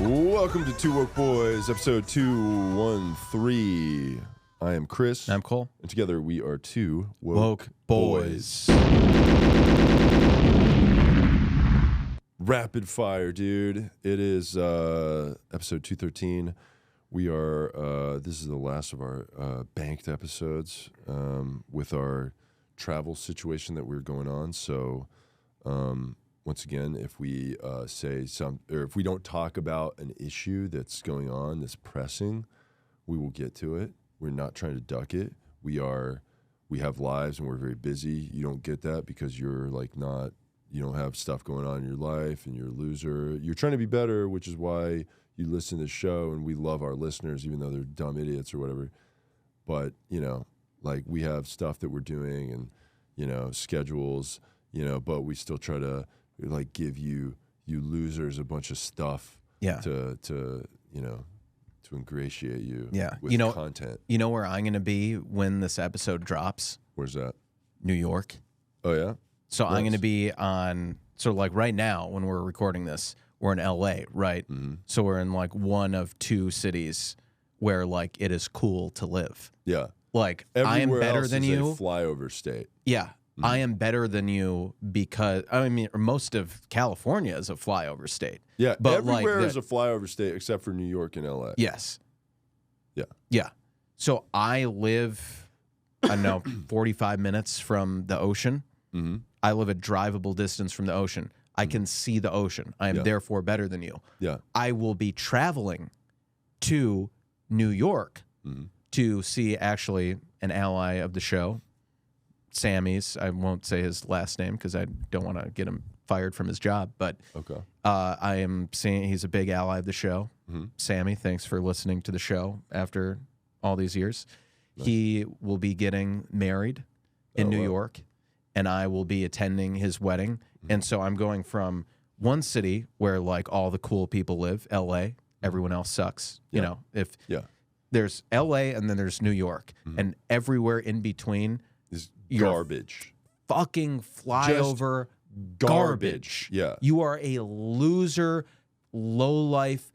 Welcome to TooWokeBoys, episode 213. I am Chris. I'm Cole. And together we are two woke boys. Rapid fire, dude. It is episode 213. We are, this is the last of our banked episodes with our travel situation that we're going on. So, once again, if we say if we don't talk about an issue that's going on, that's pressing, we will get to it. We're not trying to duck it. We have lives and we're very busy. You don't get that because you're you don't have stuff going on in your life and you're a loser. You're trying to be better, which is why you listen to the show, and we love our listeners, even though they're dumb idiots or whatever. But, we have stuff that we're doing and, schedules, but we still try to give you losers a bunch of stuff to ingratiate you with content. You know where I'm going to be when this episode drops? Where's that? New York. Oh, yeah? So nice. I'm going to be on, right now when we're recording this, we're in LA, right? Mm-hmm. So we're in one of two cities where it is cool to live. Yeah. I am Everywhere better else than is you. a flyover state. Yeah. Mm-hmm. I am better than you because, most of California is a flyover state. Yeah, but everywhere is a flyover state except for New York and LA. Yes. Yeah. Yeah. So I live, 45 minutes from the ocean. Mm-hmm. I live a drivable distance from the ocean. I can see the ocean. I am therefore better than you. Yeah. I will be traveling to New York to see actually an ally of the show, Sammy's. I won't say his last name because I don't want to get him fired from his job. But okay. I am seeing he's a big ally of the show. Mm-hmm. Sammy, thanks for listening to the show after all these years. Nice. He will be getting married in New York, and I will be attending his wedding. Mm-hmm. And so I'm going from one city where all the cool people live, LA, everyone else sucks. Yeah. There's LA and then there's New York, and everywhere in between is garbage. Fucking flyover garbage. Yeah. You are a loser, low-life,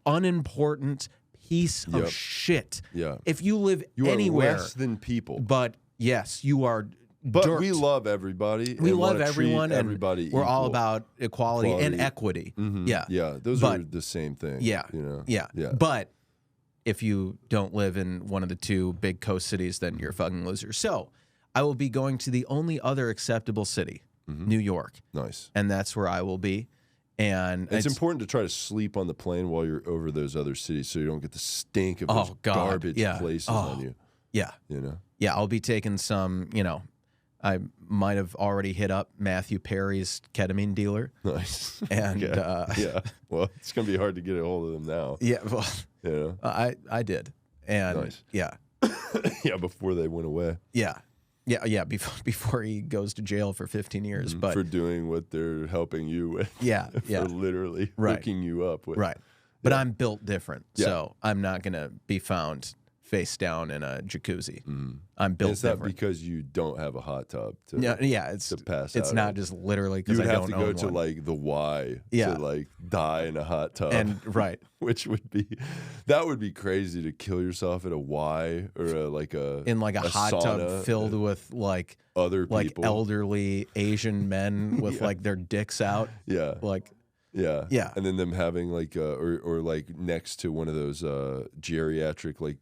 unimportant piece of shit. Yeah. If you live You anywhere, are less than people. but yes, you are But dirt. we love everybody. We and love wanna everyone, treat and everybody we're all equal. about equality and equity. Mm-hmm. Yeah. Yeah, those are the same thing. Yeah. Yeah. But if you don't live in one of the two big coast cities, then you're a fucking loser. So I will be going to the only other acceptable city, New York. Nice. And that's where I will be. And it's important to try to sleep on the plane while you're over those other cities so you don't get the stink of those garbage places on you. Yeah. Yeah, I'll be taking some, I might have already hit up Matthew Perry's ketamine dealer. Nice. And yeah. Well, it's going to be hard to get a hold of them now. Yeah, well, I did. And nice. Yeah. Yeah, before they went away. Yeah. Before he goes to jail for 15 years, but for doing what they're helping you with. Yeah, for literally hooking you up with. Right. But I'm built different, so I'm not going to be found face down in a jacuzzi. I'm built different. Is that because you don't have a hot tub to it's pass It's out not in? just literally because I don't own one. You would have to go to the Y to die in a hot tub. And which would be crazy to kill yourself at a Y or in a hot tub filled with other people, elderly Asian men with their dicks out. Yeah. Yeah. And then them having or next to one of those geriatric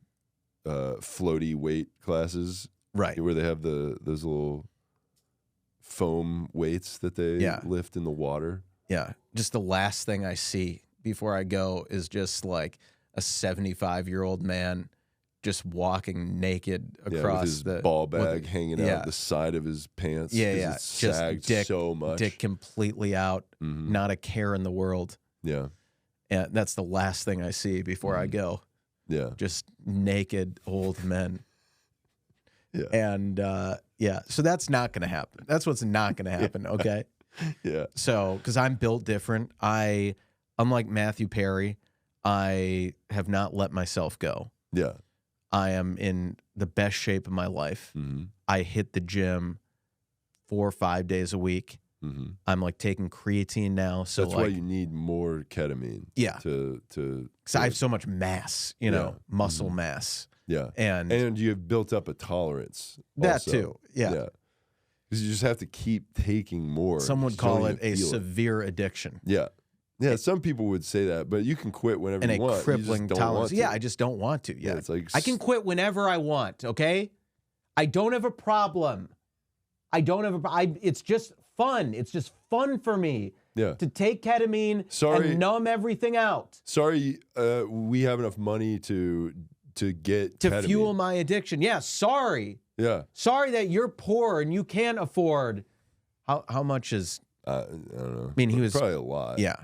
floaty weight classes, right? Where they have those little foam weights that they lift in the water. Yeah, just the last thing I see before I go is just a 75-year-old man just walking naked across with his the ball bag hanging out the side of his pants. Yeah, it's sagged so much, dick completely out, not a care in the world. Yeah, and that's the last thing I see before I go. Yeah. Just naked old men. Yeah. And so that's not going to happen. That's what's not going to happen, okay? Yeah. So, because I'm built different, unlike Matthew Perry, I have not let myself go. Yeah. I am in the best shape of my life. I hit the gym 4 or 5 days a week. I'm like taking creatine now. So that's like, why you need more ketamine. Yeah. To because I have so much mass, you know, muscle mass. Yeah. And you have built up a tolerance. That also. too. Yeah. Yeah. Because you just have to keep taking more. Some would You don't call it even a feel severe addiction. Yeah. Yeah, some people would say that, but you can quit whenever And you a want. crippling you just don't tolerance. want to. Yeah, I just don't want to. Yeah. It's like I can quit whenever I want, okay? I don't have a problem. It's just fun. It's just fun for me to take ketamine and numb everything out. Sorry, we have enough money to get ketamine. Fuel my addiction. Yeah, sorry. Yeah. Sorry that you're poor and you can't afford. How much is? I don't know. I mean, he was probably a lot. Yeah.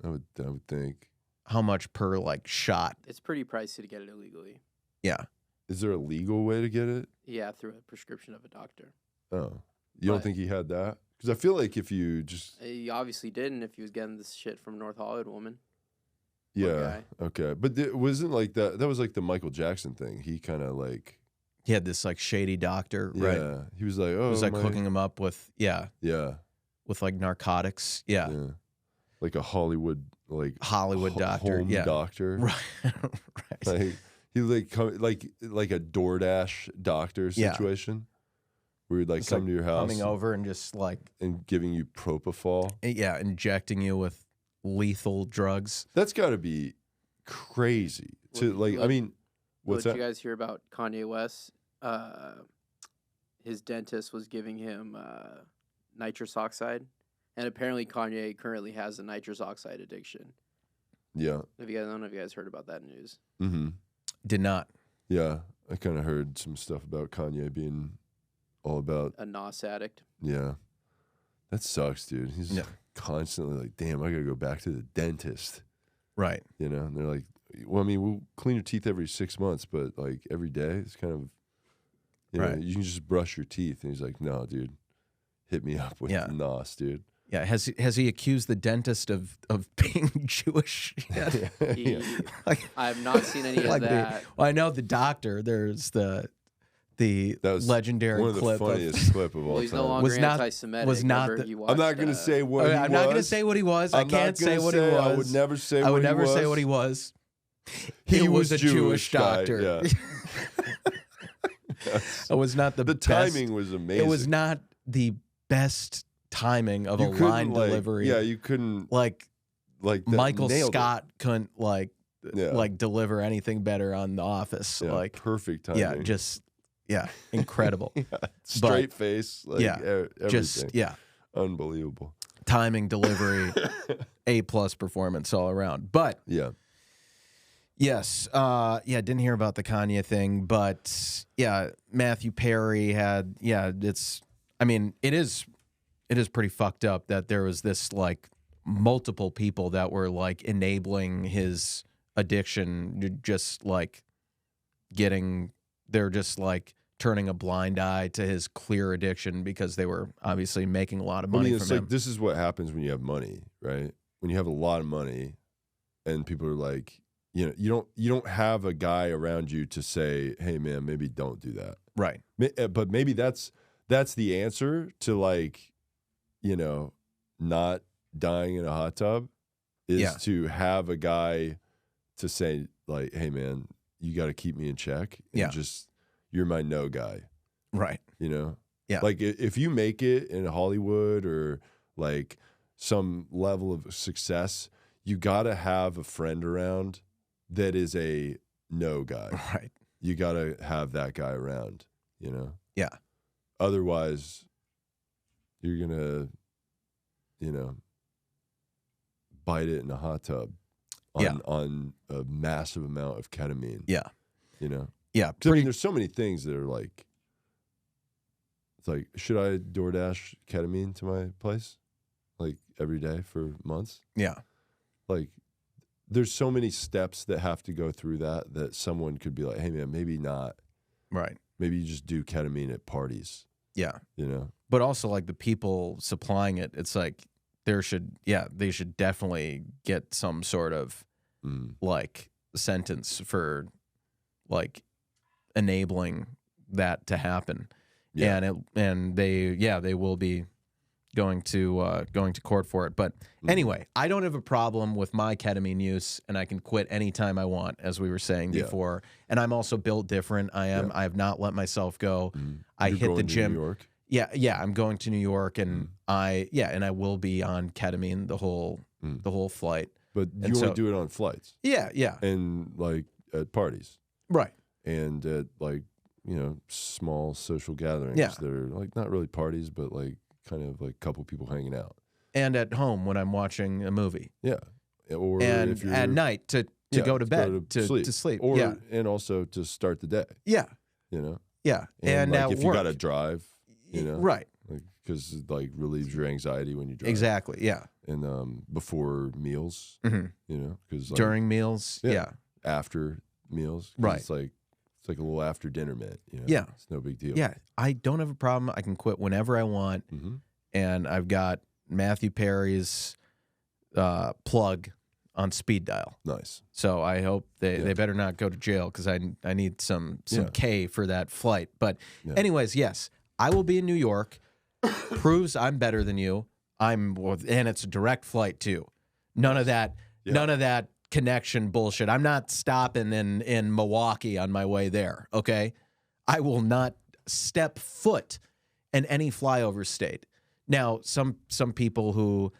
I would think. How much per like shot? It's pretty pricey to get it illegally. Yeah. Is there a legal way to get it? Yeah, through a prescription of a doctor. Oh, you don't think he had that? Because I feel like if you just he obviously didn't. If he was getting this shit from North Hollywood woman. Yeah. Okay. But it wasn't like that. That was like the Michael Jackson thing. He kind of like. He had this like shady doctor, right? Yeah. He was like, oh. He was like hooking him up with with like narcotics. Yeah. Like a Hollywood doctor. Home doctor. Right. Right. Like he like a DoorDash doctor situation. Where he'd like come to your house, coming over and just like and giving you propofol. Yeah, injecting you with lethal drugs. That's got to be crazy. I mean, what's that? Did you guys hear about Kanye West? His dentist was giving him nitrous oxide, and apparently Kanye currently has a nitrous oxide addiction. Yeah. I don't know if you guys heard about that news. Mm-hmm. Did not. Yeah, I kind of heard some stuff about Kanye being all about a NOS addict. Yeah, that sucks, dude. He's constantly like, "Damn, I gotta go back to the dentist." Right. You know, and they're like, "Well, I mean, we'll clean your teeth every 6 months, but like every day, it's kind of, you know, you can just brush your teeth." And he's like, "No, dude, hit me up with NOS, dude." Yeah, has he accused the dentist of being Jewish yet? I have not seen any of that. I know the doctor. There's the legendary one of the clip funniest clip of all time. He's no longer anti-Semitic. I'm not going to say what he was. I'm not going to say what he was. I can't say what he was. I would never say what he was. I would never say what he was. He was a Jewish doctor. Yeah. It was not the best. timing was amazing. It was not the best timing of a line delivery. Yeah, you couldn't like Michael Scott it. couldn't like deliver anything better on The Office. Yeah, like perfect timing. Incredible. Straight face. Like, everything. Just unbelievable. Timing, delivery, A+ performance all around. But yes, didn't hear about the Kanye thing, but Matthew Perry had it is pretty fucked up that there was this like multiple people that were like enabling his addiction, just like they're just like turning a blind eye to his clear addiction because they were obviously making a lot of money from him. Like, this is what happens when you have money, right? When you have a lot of money and people are like, you know, you don't have a guy around you to say, hey man, maybe don't do that. Right. But maybe that's the answer to like, you know, not dying in a hot tub is to have a guy to say like, hey man, you got to keep me in check. And just, you're my no guy. Right. You know? Yeah. Like if you make it in Hollywood or like some level of success, you got to have a friend around that is a no guy. Right. You got to have that guy around, you know? Yeah. Otherwise, you're going to, you know, bite it in a hot tub on a massive amount of ketamine. Yeah. You know? Yeah. I mean, there's so many things that are like, it's like, should I DoorDash ketamine to my place? Like every day for months? Yeah. Like, there's so many steps that have to go through that someone could be like, hey man, maybe not. Right. Maybe you just do ketamine at parties. Yeah. You know? But also like the people supplying it, it's like they should definitely get some sort of like sentence for like enabling that to happen. Yeah. And they will be going to court for it. But anyway, I don't have a problem with my ketamine use, and I can quit anytime I want, as we were saying before. And I'm also built different. I have not let myself go. I hit the gym. New York? Yeah, I'm going to New York, and I will be on ketamine the whole flight. But you only do it on flights. Yeah. And like at parties. Right. And at like, small social gatherings. Yeah. That are like not really parties, but like kind of like a couple people hanging out. And at home when I'm watching a movie. Yeah. Or and if you're, at night to go to bed, to sleep. Or, and also to start the day. Yeah. Yeah. And like at if work. you got to drive, Right. Because it like relieves your anxiety when you drive. Exactly, yeah. And before meals, because like, during meals, after meals, right? It's like a little after dinner mint. Yeah, it's no big deal. Yeah, I don't have a problem. I can quit whenever I want, and I've got Matthew Perry's plug on speed dial. Nice. So I hope they better not go to jail because I need some K for that flight. But anyways, yes, I will be in New York. Proves I'm better than you. And it's a direct flight too. None of that connection bullshit. I'm not stopping in Milwaukee on my way there. Okay, I will not step foot in any flyover state. Now, some people who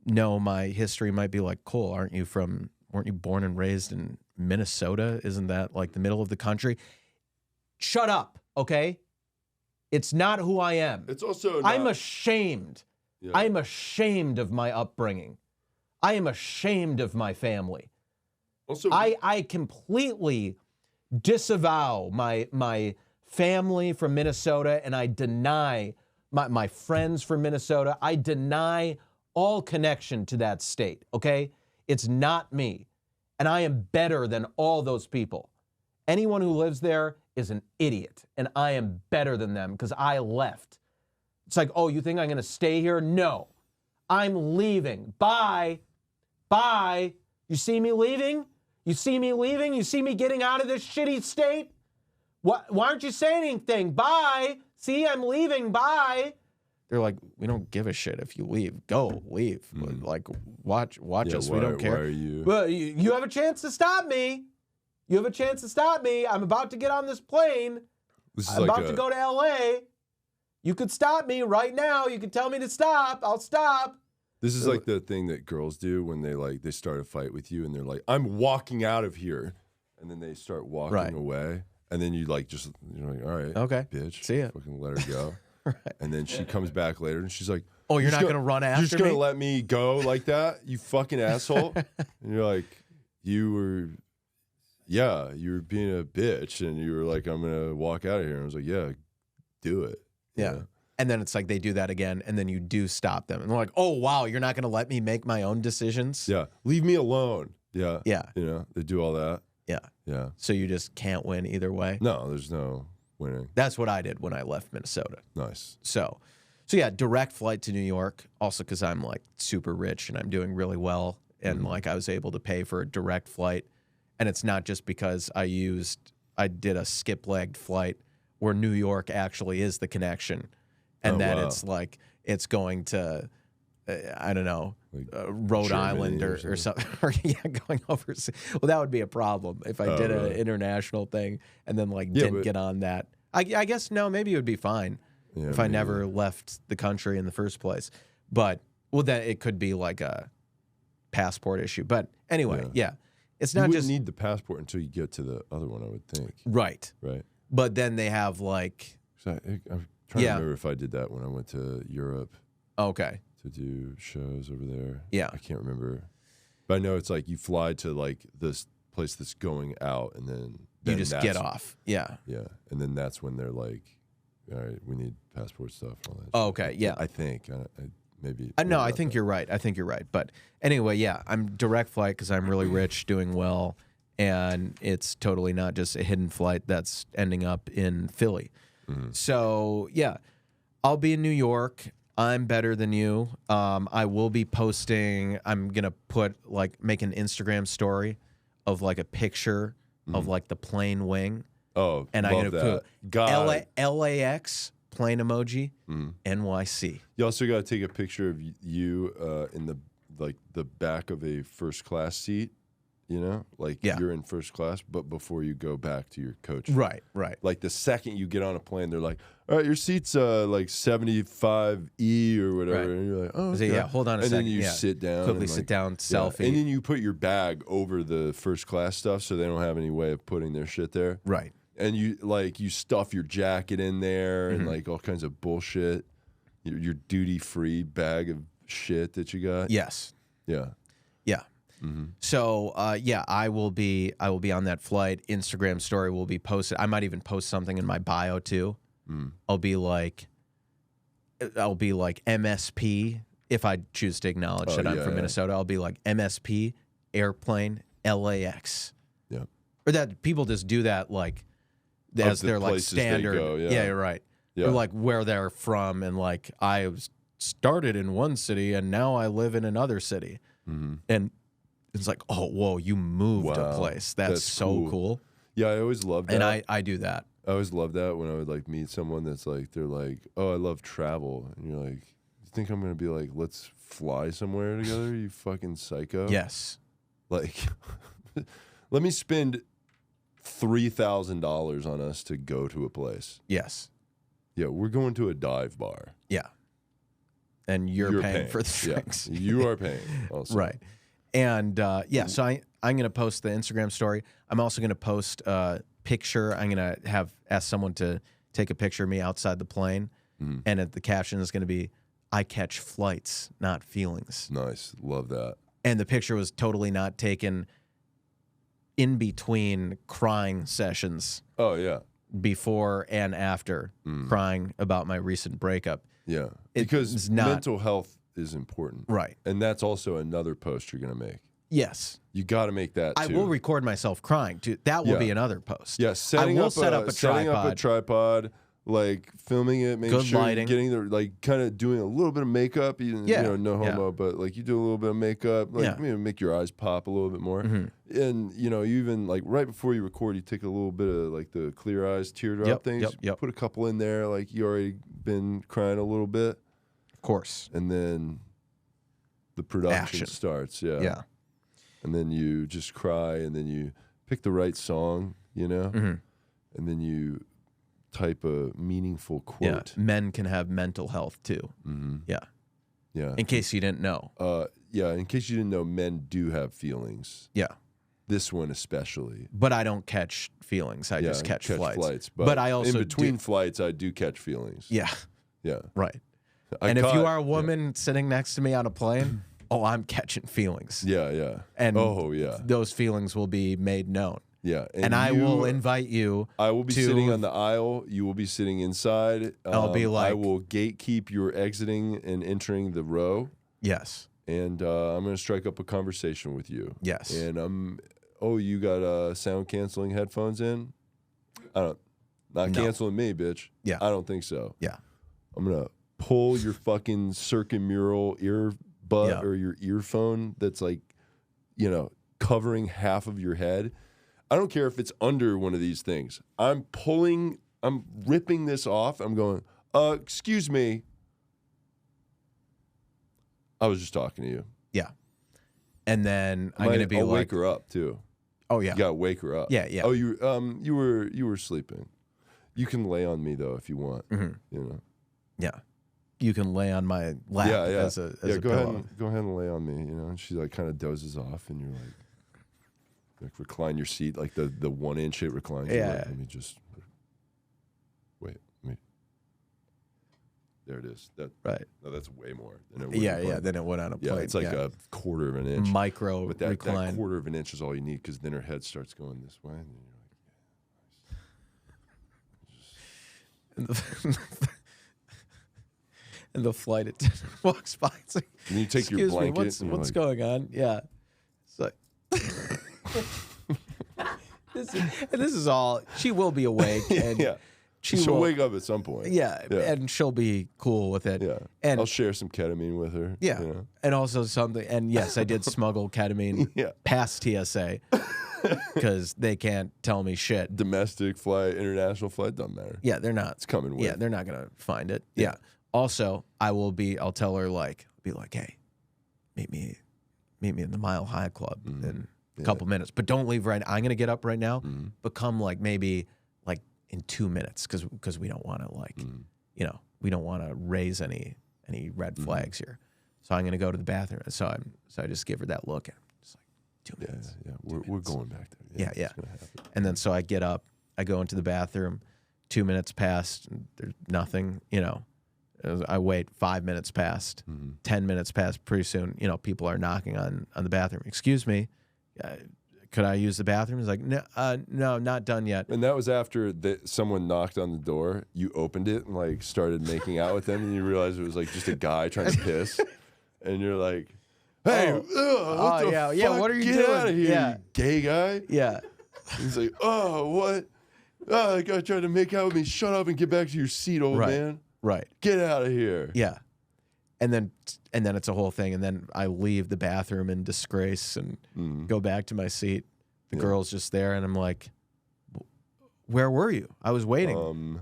know my history might be like, Cole, weren't you born and raised in Minnesota? Isn't that like the middle of the country? Shut up, okay? It's not who I am. It's also not, I'm ashamed. Yeah. I'm ashamed of my upbringing. I am ashamed of my family. Also, I completely disavow my family from Minnesota, and I deny my friends from Minnesota. I deny all connection to that state, okay? It's not me. And I am better than all those people. Anyone who lives there is an idiot, and I am better than them because I left. It's like, oh, you think I'm going to stay here? No. I'm leaving. Bye. Bye. You see me leaving? You see me leaving? You see me getting out of this shitty state? Why aren't you saying anything? Bye. See, I'm leaving. Bye. They're like, we don't give a shit if you leave. Go, leave. Like, watch us. We don't care. Why are you? Well, you have a chance to stop me. You have a chance to stop me. I'm about to get on this plane. I'm about to go to L.A. You could stop me right now. You could tell me to stop. I'll stop. This is like the thing that girls do when they start a fight with you and they're like, I'm walking out of here. And then they start walking away. And then you're like, all right, okay, bitch. See ya. Fucking let her go. Right. And then she comes back later and she's like, oh, you're not going to run after me? You're just going to let me go like that? You fucking asshole. And you're like, you were being a bitch. And you were like, I'm going to walk out of here. And I was like, yeah, do it. Yeah. And then it's like they do that again, and then you do stop them. And they're like, oh, wow, you're not going to let me make my own decisions? Yeah. Leave me alone. Yeah. Yeah. They do all that. Yeah. Yeah. So you just can't win either way? No, there's no winning. That's what I did when I left Minnesota. Nice. So yeah, direct flight to New York, also because I'm like super rich and I'm doing really well. And like I was able to pay for a direct flight. And it's not just because I did a skip-legged flight where New York actually is the connection. And it's like, it's going to, I don't know, like Rhode Germany Island or something. Or going overseas. Well, that would be a problem if I did an international thing and then didn't get on that. I guess, no, maybe it would be fine if I never left the country in the first place. But, well, then it could be like a passport issue. But anyway, it's not you just. You need the passport until you get to the other one, I would think. Right. Right. But then they have like. I'm trying to remember if I did that when I went to Europe. Okay. To do shows over there. Yeah. I can't remember. But I know it's like you fly to like this place that's going out and then you just get off. Yeah. Yeah. And then that's when they're like, all right, we need passport stuff and all that. Oh, okay. Yeah. I think. Maybe. No, I think you're right. I think you're right. But anyway, yeah, I'm direct flight because I'm really rich, doing well. And it's totally not just a hidden flight that's ending up in Philly. Mm-hmm. So, yeah, I'll be in New York. I'm better than you. I will be posting. I'm going to make an Instagram story of like a picture of like the plane wing. Oh, and love I'm going to put God. LAX airplane emoji, NYC. You also got to take a picture of you in the back of a first class seat. You know, like you're in first class, but before you go back to your coach. Right. Like the second you get on a plane, they're like, all right, your seat's like 75E or whatever. Right. And you're like, oh, okay. Yeah, hold on a second. second. And then you sit down. Quickly and sit down, selfie. And then you put your bag over the first class stuff so they don't have any way of putting their shit there. Right. And you stuff your jacket in there and like all kinds of bullshit. Your duty-free bag of shit that you got. Yes. Yeah. Yeah. So I will be on that flight. Instagram story will be posted. I might even post something in my bio too. I'll be like MSP if I choose to acknowledge that I'm from Minnesota. I'll be like MSP airplane LAX. Yeah. Or that people just do that like as their like standard. Yeah, you're right. Yeah. Or like where they're from and like I started in one city and now I live in another city. And it's like, oh, whoa, you moved a place. That's so cool. Yeah, I always loved that. And I do that. I always loved that when I would like meet someone that's like, they're like, oh, I love travel. And you're like, you think I'm going to be like, let's fly somewhere together, you fucking psycho? Yes. Like, let me spend $3,000 on us to go to a place. Yes. Yeah, we're going to a dive bar. Yeah. And you're paying for the drinks. Yeah, you are paying also. Right. And so I'm going to post the Instagram story. I'm also going to post a picture. I'm going to ask someone to take a picture of me outside the plane. And the caption is going to be, I catch flights, not feelings. Nice. Love that. And the picture was totally not taken in between crying sessions. Oh, yeah. Before and after crying about my recent breakup. Yeah. Because mental health is important. Right. And that's also another post you're going to make. Yes. You got to make that, too. I will record myself crying, too. That will be another post. Yeah, setting up a tripod, like filming it, making good sure lighting. You're getting the, like, kind of doing a little bit of makeup. You know, no homo, but, like, you do a little bit of makeup, like, make your eyes pop a little bit more. And, you know, you even, like, right before you record, you take a little bit of, like, the clear eyes, teardrop things. Put a couple in there, like, you already been crying a little bit. Of course. And then the production starts, yeah. And then you just cry, and then you pick the right song, you know? And then you type a meaningful quote. Yeah. Men can have mental health, too. Yeah. In case you didn't know. In case you didn't know, men do have feelings. Yeah. This one especially. But I don't catch feelings. I just catch flights. But I also in between flights, I do catch feelings. Yeah. Yeah. Right. And if you are a woman sitting next to me on a plane, I'm catching feelings. Yeah. And yeah. those feelings will be made known. Yeah. And I will invite you. I will be sitting on the aisle. You will be sitting inside. I'll be like, I will gatekeep your exiting and entering the row. Yes. And I'm going to strike up a conversation with you. Yes. And you got sound canceling headphones in? Not canceling me, bitch. Yeah. I don't think so. Yeah. I'm going to pull your fucking circummural earbud or your earphone that's like, you know, covering half of your head. I don't care if it's under one of these things. I'm ripping this off. I'm going, excuse me. I was just talking to you. Yeah. And then I'm going to be I'll like, wake her up too. Oh yeah. You got to wake her up. Yeah. Oh, you were sleeping. You can lay on me though if you want. You know. Yeah. You can lay on my lap as a pillow. Go ahead and lay on me, you know. And she like kind of dozes off and you're like recline your seat, like the 1-inch it reclines. Yeah. Like, let me just wait. There it is. Right. No, that's way more than it would. Yeah. Then it went on a plane. Yeah, it's like a quarter of an inch. Micro but that recline. quarter of an inch is all you need because then her head starts going this way. And then you're like, And the flight attendant walks by. It's like, and you take your blanket. What's going on? Yeah. It's like, this is all. She will be awake. And she'll wake up at some point. Yeah, and she'll be cool with it. Yeah. And I'll share some ketamine with her. Yeah. You know? And also something. And yes, I did smuggle ketamine past TSA. because they can't tell me shit. Domestic flight, international flight, doesn't matter. Yeah, they're not. It's coming with. Yeah, they're not gonna find it. Yeah. Yeah. Also, I'll tell her be like, hey, meet me in the Mile High Club in a couple minutes, but don't leave right. I'm gonna get up right now, but come maybe in 2 minutes because we don't want to we don't want to raise any red flags here. So I'm gonna go to the bathroom. So I just give her that look and I'm just 2 minutes. Yeah. We're going back there. Yeah. It's gonna happen. And then so I get up, I go into the bathroom. 2 minutes passed, there's nothing. I wait. 5 minutes passed. 10 minutes passed. Pretty soon, people are knocking on the bathroom. Excuse me, could I use the bathroom? He's like, no, not done yet. And that was after someone knocked on the door. You opened it and started making out with them, and you realized it was just a guy trying to piss, and you're like, "Hey, what the fuck? What are you Get doing? out of here, Yeah. you gay guy!" Yeah, He's like, "Oh, what? Oh, that guy tried to make out with me. Shut up and get back to your seat, old man. right. Get out of here." Yeah, and then it's a whole thing, and then I leave the bathroom in disgrace and go back to my seat. The girl's just there, and I'm like, "Where were you? I was waiting."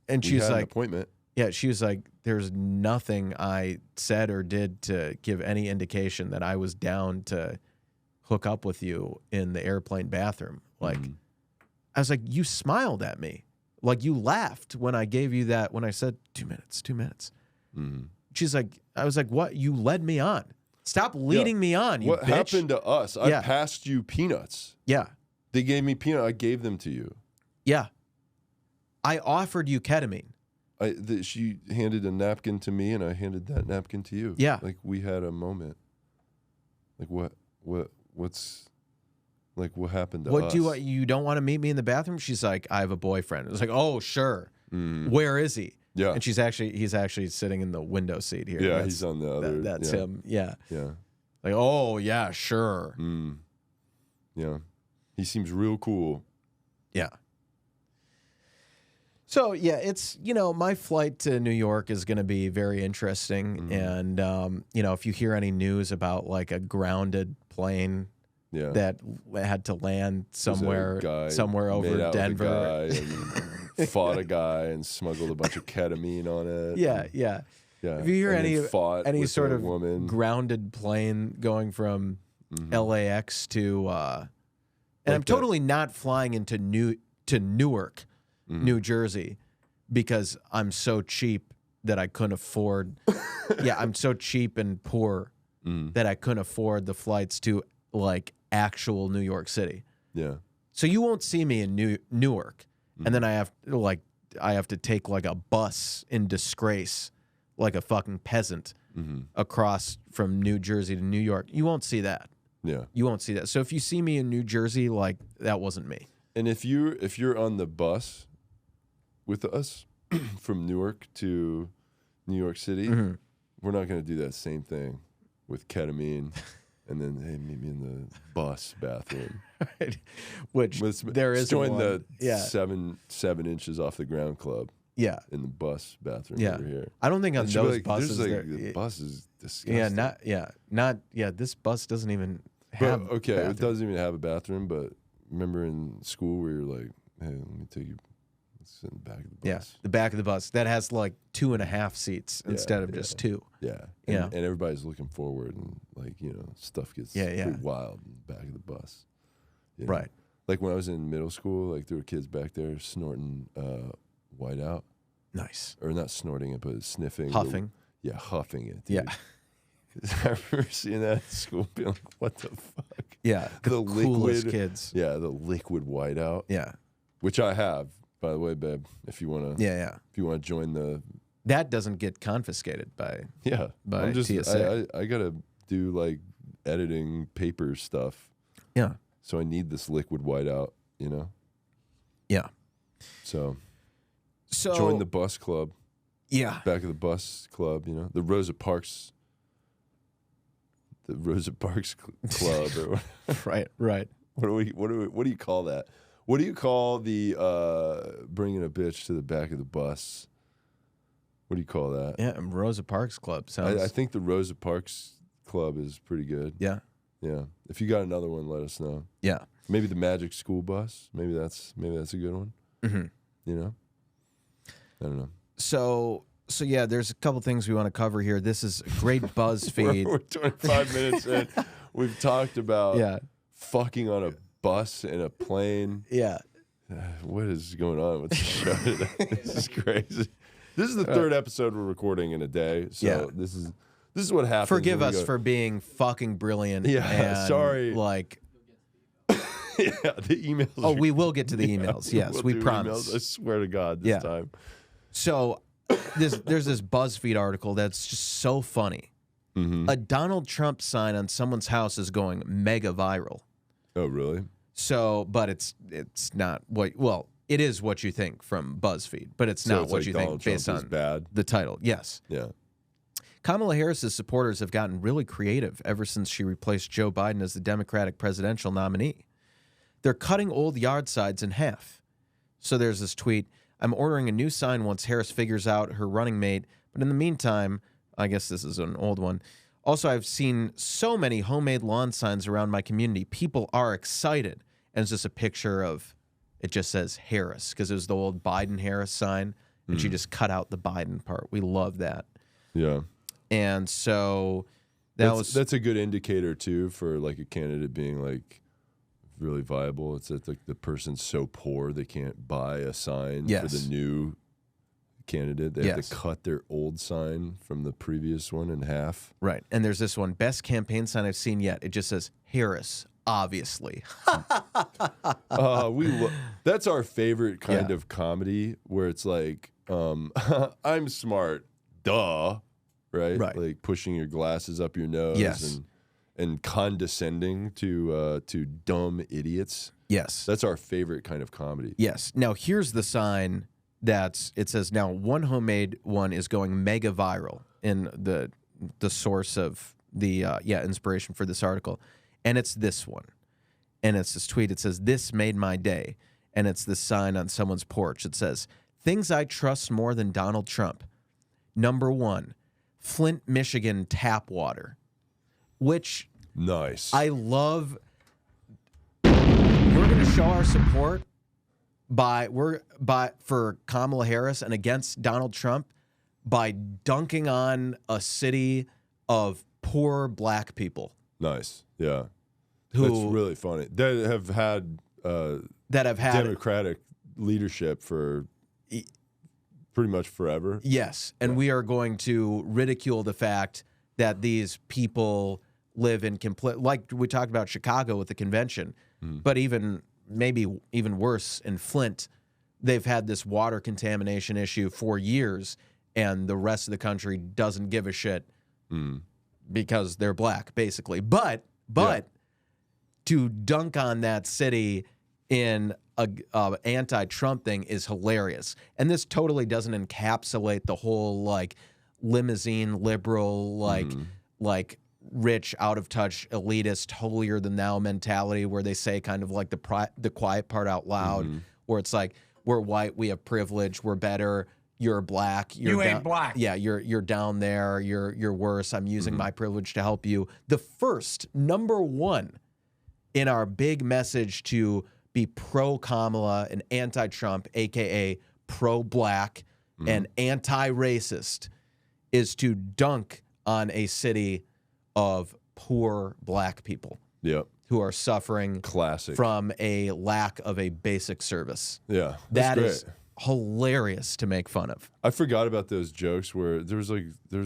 And We she's had an like, appointment. "Yeah." She was like, "There's nothing I said or did to give any indication that I was down to hook up with you in the airplane bathroom." I was like, "You smiled at me, you laughed when I gave you that when I said 2 minutes, 2 minutes." She's like, I was like, "What? You led me on. Stop leading me on, you What bitch." happened to us? I passed you peanuts. Yeah. They gave me peanut. I gave them to you. Yeah. I offered you ketamine. She handed a napkin to me, and I handed that napkin to you. Yeah. We had a moment. What happened to us? What do you don't want to meet me in the bathroom? She's like, "I have a boyfriend." It was like, "Oh, sure. Where is he?" Yeah. And he's actually sitting in the window seat here. Yeah, he's on the other. That's him. Yeah. Yeah. Like, "Oh, yeah, sure." Yeah. He seems real cool. Yeah. So, yeah, it's, my flight to New York is going to be very interesting. And, if you hear any news about a grounded plane that had to land somewhere over Denver. Made out with a guy and fought a guy and smuggled a bunch of ketamine on it. Yeah. If you hear any sort of woman. grounded plane going from LAX to, and I'm totally not flying into Newark, New Jersey, because I'm so cheap that I couldn't afford. I'm so cheap and poor that I couldn't afford the flights to actual New York City. Yeah. So you won't see me in Newark, and then I have to take a bus in disgrace, like a fucking peasant, across from New Jersey to New York. You won't see that. Yeah. You won't see that. So if you see me in New Jersey, that wasn't me. And if you're on the bus with us from Newark to New York City, we're not going to do that same thing with ketamine and then, hey, meet me in the bus bathroom. Right. Which there is join one. The 7 inches off the ground club. Yeah. In the bus bathroom over here. I don't think on those buses the bus is disgusting. This bus doesn't even have it doesn't even have a bathroom, but remember in school where you're like, hey, let me take you, let's sit in the back of the bus. Yeah, the back of the bus. That has 2.5 seats instead of just 2. Yeah. And everybody's looking forward and stuff gets pretty wild in the back of the bus. Right. Like when I was in middle school, there were kids back there snorting white out. Nice. Or not snorting it, but sniffing. Huffing. Huffing it, dude. Yeah. I remember seeing that at school, being like, "What the fuck?" Yeah, the coolest kids. Yeah, the liquid whiteout. Yeah, which I have, by the way, babe. If you want to, if you want to join the, that doesn't get confiscated by I'm just, TSA. I gotta do editing paper stuff. Yeah. So I need this liquid whiteout, Yeah. So join the bus club. Yeah. Back of the bus club, the Rosa Parks. The Rosa Parks Club, or right. What do you call that? What do you call the bringing a bitch to the back of the bus? What do you call that? Yeah, Rosa Parks Club sounds. I think the Rosa Parks Club is pretty good. Yeah. Yeah. If you got another one, let us know. Yeah. Maybe the Magic School Bus. Maybe that's a good one. Mm-hmm. You know? I don't know. So yeah, there's a couple things we want to cover here. This is a great BuzzFeed. We're 25 minutes in. We've talked about fucking on a bus and a plane. Yeah. What is going on with the show today? This is crazy. This is the third episode we're recording in a day. So this is what happens. Forgive us for being fucking brilliant. Yeah, and, sorry. Like, yeah, the emails. Oh, we will get to the emails. Yes, we promise. Emails. I swear to God, this time. So there's this BuzzFeed article that's just so funny. Mm-hmm. A Donald Trump sign on someone's house is going mega viral. Oh, really? So, but it's not what. Well, it is what you think from BuzzFeed, but it's not what you think based on the title. Yes. Yeah. Kamala Harris's supporters have gotten really creative ever since she replaced Joe Biden as the Democratic presidential nominee. They're cutting old yard signs in half. So there's this tweet: I'm ordering a new sign once Harris figures out her running mate, but in the meantime, I guess this is an old one. Also, I've seen so many homemade lawn signs around my community. People are excited. And it's just a picture of, it just says Harris, because it was the old Biden-Harris sign, and she just cut out the Biden part. We love that. Yeah. And so that's a good indicator, too, for like a candidate being like really viable. It's that like the person's so poor they can't buy a sign for the new candidate. They have to cut their old sign from the previous one in half. Right. And there's this one, best campaign sign I've seen yet. It just says Harris, obviously. That's our favorite kind of comedy, where it's like, I'm smart, duh, right? Like pushing your glasses up your nose and condescending to dumb idiots. Yes. That's our favorite kind of comedy. Yes. Now, here's the sign it says, now one homemade one is going mega viral in the source of the inspiration for this article. And it's this one. And it's this tweet. It says, this made my day. And it's this sign on someone's porch. It says, things I trust more than Donald Trump. Number 1, Flint, Michigan tap water. Which nice. I love. We're going to show our support for Kamala Harris and against Donald Trump by dunking on a city of poor black people. Nice. Yeah. That's really funny. That have had Democratic leadership for pretty much forever. Yes. And we are going to ridicule the fact that these people live in like we talked about Chicago with the convention, but maybe even worse in Flint, they've had this water contamination issue for years, and the rest of the country doesn't give a shit because they're black, basically. But to dunk on that city in a anti-Trump thing is hilarious. And this totally doesn't encapsulate the whole like limousine liberal, like rich, out of touch, elitist, holier than thou mentality, where they say kind of like the quiet part out loud, where it's like, we're white, we have privilege, we're better, you're black, you ain't black. Yeah, you're down there, you're worse. I'm using my privilege to help you. The first number 1 in our big message to be pro-Kamala and anti-Trump, aka pro-black and anti-racist, is to dunk on a city of poor black people. Yep. Who are suffering from a lack of a basic service. Yeah. That is hilarious to make fun of. I forgot about those jokes where there was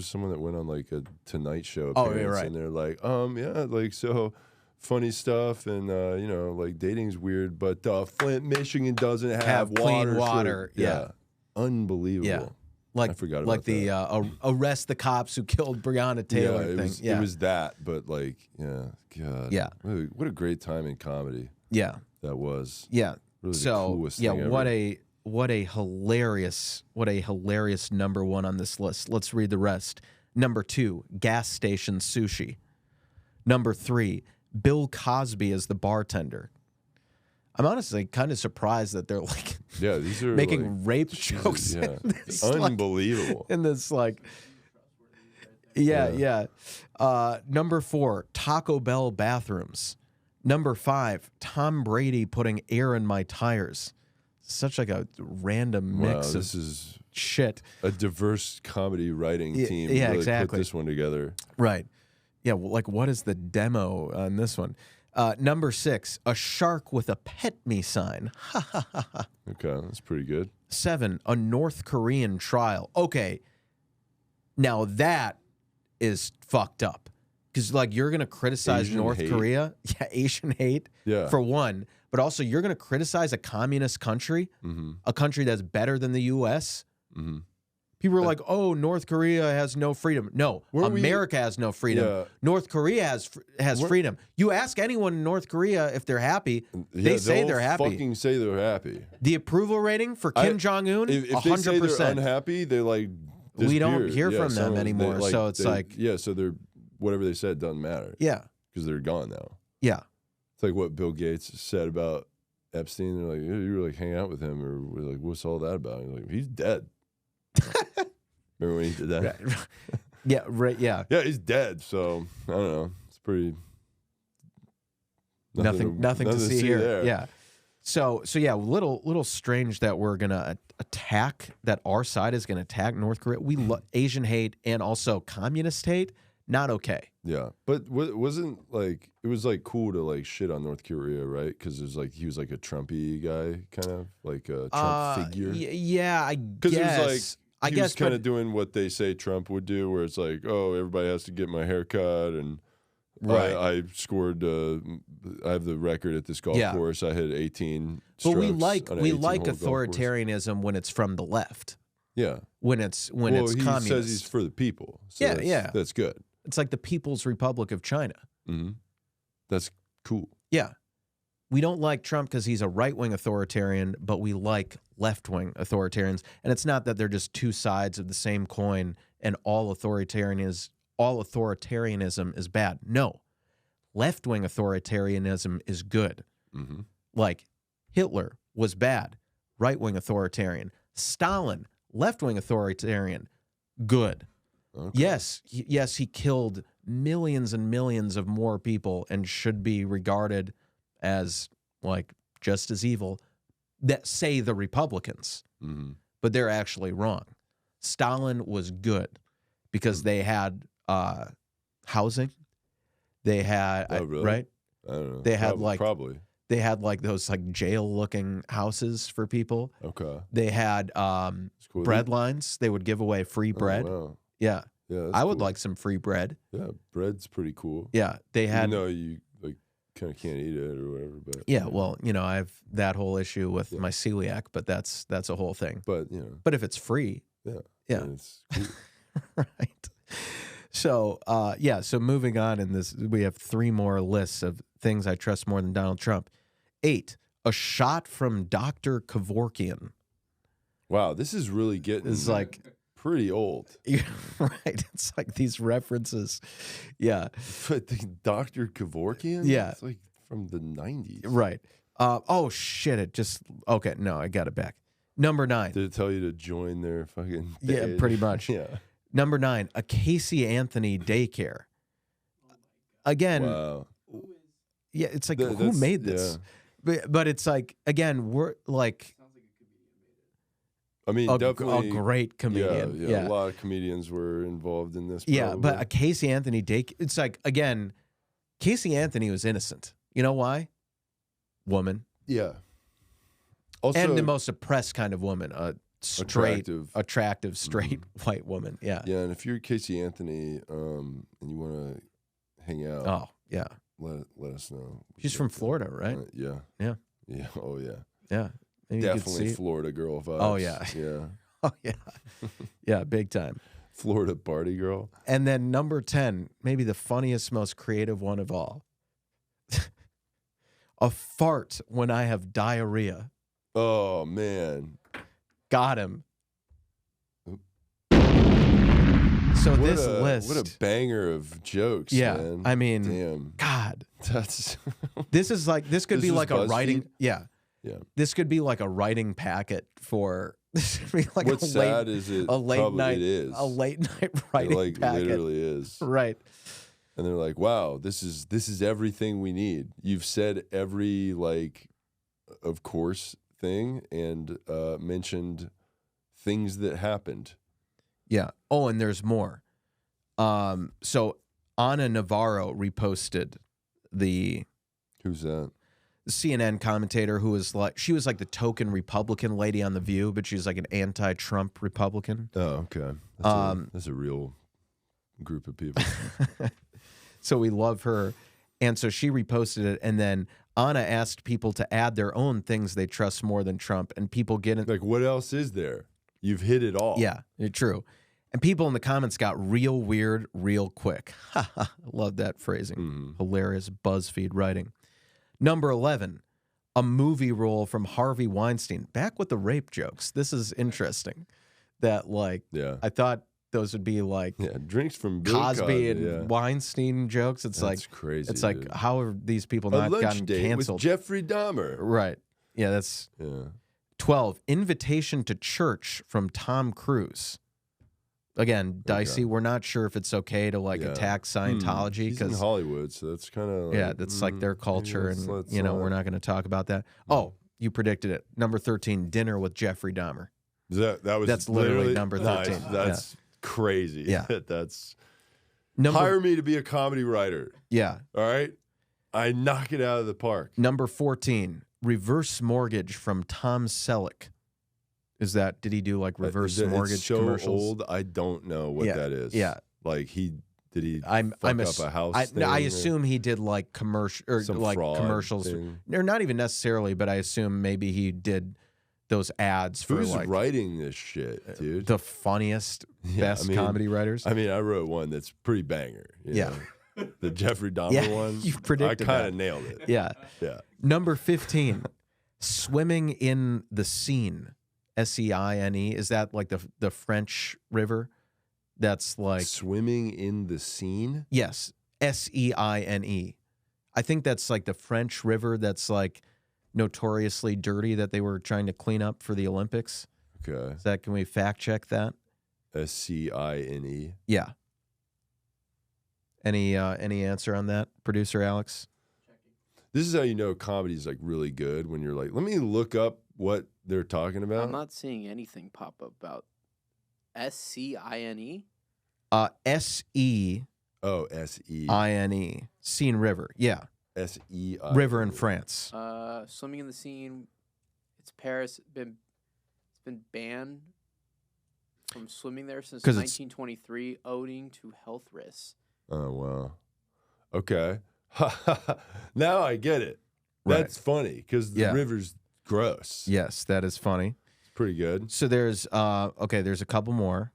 someone that went on like a Tonight Show appearance, and they're like, so funny stuff, and like dating's weird, but Flint, Michigan doesn't have clean water. Yeah. Unbelievable. Yeah. Like, I forgot about the arrest the cops who killed Breonna Taylor thing. It was that, but like, God. Yeah. What a great time in comedy. Yeah. That was. Yeah. Really the coolest thing ever. What a hilarious number 1 on this list. Let's read the rest. Number 2, gas station sushi. Number 3, Bill Cosby as the bartender. I'm honestly kind of surprised that they're like, these are making rape jokes. Yeah. Unbelievable. In this Yeah. Number 4, Taco Bell bathrooms. Number 5, Tom Brady putting air in my tires. Such like a random mix this of is shit. a diverse comedy writing team. Yeah, really exactly. Put this one together. Right. Yeah, well, like what is the demo on this one? Number 6, a shark with a pet me sign. Okay, that's pretty good. 7, a North Korean trial. Okay, now that is fucked up. Because, like, you're going to criticize Asian North hate. Korea. Yeah, Asian hate, for one. But also, you're going to criticize a communist country, a country that's better than the U.S. People are like, oh, North Korea has no freedom. No, America has no freedom. Yeah. North Korea has freedom. You ask anyone in North Korea if they're happy, they say they're happy. Fucking say they're happy. The approval rating for Kim Jong-un, If 100%. they say they're unhappy, they like disappear. We don't hear from them anymore, so it's like... Yeah, so they're... Whatever they said doesn't matter. Yeah. Because they're gone now. Yeah. It's like what Bill Gates said about Epstein. They're like, you were like hanging out with him, or we're like, what's all that about? And he's like, he's dead. Remember when he did that? Yeah, right, yeah. Yeah, he's dead. So I don't know. It's pretty nothing to see here. There. Yeah. So yeah, little strange that we're gonna attack, that our side is gonna attack North Korea. We Asian hate and also communist hate. Not okay. Yeah, but wasn't like it was like cool to like shit on North Korea, right? Because it was like he was like a Trumpy guy, kind of like a Trump figure. Yeah, I guess. Because it was like he was kind of but doing what they say Trump would do, where it's like, oh, everybody has to get my haircut, and right. I scored. I have the record at this golf course. I hit 18. But we like authoritarianism when it's from the left. Yeah, when it's he communist. Says he's for the people. So that's good. It's like the People's Republic of China. That's cool. Yeah. We don't like Trump because he's a right-wing authoritarian, but we like left-wing authoritarians. And it's not that they're just two sides of the same coin and all authoritarianism is bad. No. Left-wing authoritarianism is good. Like Hitler was bad, right-wing authoritarian. Stalin, left-wing authoritarian, good. Okay. Yes, he killed millions and millions of more people and should be regarded as like just as evil that say the Republicans, but they're actually wrong. Stalin was good because they had housing. They had right. I don't know. They had probably. They had like those like jail-looking houses for people. Okay. They had cool. bread lines. They would give away free bread. Oh, wow. Yeah. Yeah, I would like some free bread. Yeah, bread's pretty cool. Yeah, they had. No, you like kind of can't eat it or whatever. But yeah, well, I have that whole issue with my celiac, but that's a whole thing. But but if it's free, yeah, it's cool. right. So so moving on in this, we have 3 more lists of things I trust more than Donald Trump. 8, a shot from Dr. Kevorkian. Wow, this is really getting. It's like. Pretty old. Right. It's like these references. Yeah. But Dr. Kevorkian? Yeah. It's like from the 90s. Right. Oh, shit. Okay, no, I got it back. Number 9. Did it tell you to join their fucking page? Yeah, pretty much. Yeah. Number 9, a Casey Anthony daycare. Again. Wow. Yeah, it's like, who made this? Yeah. But it's like, again, we're like. I mean, definitely a great comedian. Yeah, a lot of comedians were involved in this. Yeah, but a Casey Anthony it's like, again, Casey Anthony was innocent. You know why? Woman. Yeah. Also, and the most oppressed kind of woman, a attractive, straight white woman. Yeah. Yeah, and if you're Casey Anthony and you want to hang out, oh yeah, let us know. She's from Florida, right? Yeah. Yeah. Yeah. Oh yeah. Yeah. Maybe definitely Florida girl vibes. Oh yeah. Yeah. Oh yeah. Yeah, big time. Florida party girl. And then number 10, maybe the funniest, most creative one of all. A fart when I have diarrhea. Oh man. Got him. So this list. What a banger of jokes, yeah, man. I mean, damn. God. That's this could be like a BuzzFeed? writing. Yeah. Yeah. This could be like a writing packet for This would be like What's sad is it a late probably night, it is. a late night It writing like packet. literally is. Right. And they're like, wow, this is everything we need. You've said every like of course thing and mentioned things that happened. Yeah. Oh, and there's more. So Ana Navarro reposted the Who's that? CNN commentator who was like, she was like the token Republican lady on The View, but she's like an anti-Trump Republican. Oh, okay. That's a real group of people. So we love her. And so she reposted it. And then Anna asked people to add their own things they trust more than Trump. And people get it. Like, what else is there? You've hit it all. Yeah, true. And people in the comments got real weird real quick. Love that phrasing. Hilarious BuzzFeed writing. Number 11, a movie role from Harvey Weinstein. Back with the rape jokes. This is interesting. That like, Yeah. I thought those would be like drinks from Bill Cosby and Weinstein jokes. It's That's like crazy. It's like, dude. how are these people A not lunch gotten date canceled? with Jeffrey Dahmer. Right. Yeah, that's 12. Invitation to church from Tom Cruise. Again, dicey. Okay. We're not sure if it's okay to like attack Scientology He's in because Hollywood, so that's kind of that's like their culture, and let's we're not going to talk about that. Oh, you predicted it. Number 13, dinner with Jeffrey Dahmer. That's literally number 13. Nice. That's crazy. Yeah. That's Number, hire me to be a comedy writer. Yeah. All right. I knock it out of the park. Number 14, reverse mortgage from Tom Selleck. Is that, did he do like reverse mortgage it's so commercials? old, I don't know what that is. Yeah. Like did he I'm fuck up a house I thing assume he did like commercial or some like fraud commercials. thing? Or not even necessarily, but I assume maybe he did those ads for Who's like writing this shit, dude? the funniest, best comedy writers. I mean, I wrote one that's pretty banger. You know? The Jeffrey Dahmer one. You predicted I kind of that. nailed it. Yeah. Yeah. Number 15, swimming in the Seine. Seine. Is that like the French river? That's like swimming in the scene. Yes, Seine. I think that's like the French river that's like notoriously dirty that they were trying to clean up for the Olympics. Okay. Is that, can we fact check that? Scine. Yeah. Any answer on that, producer Alex? This is how you know comedy is like really good when you're like, let me look up what they're talking about. I'm not seeing anything pop up about Scine. S-E. Oh, S-E. I-N-E. Seine River. Yeah. S-E-I. River in France. Swimming in the Seine. It's Paris. It's been banned from swimming there since 1923, owing to health risks. Oh, wow. Okay. Now I get it. Right. That's funny because the river's gross. Yes, that is funny. It's pretty good. So there's there's a couple more.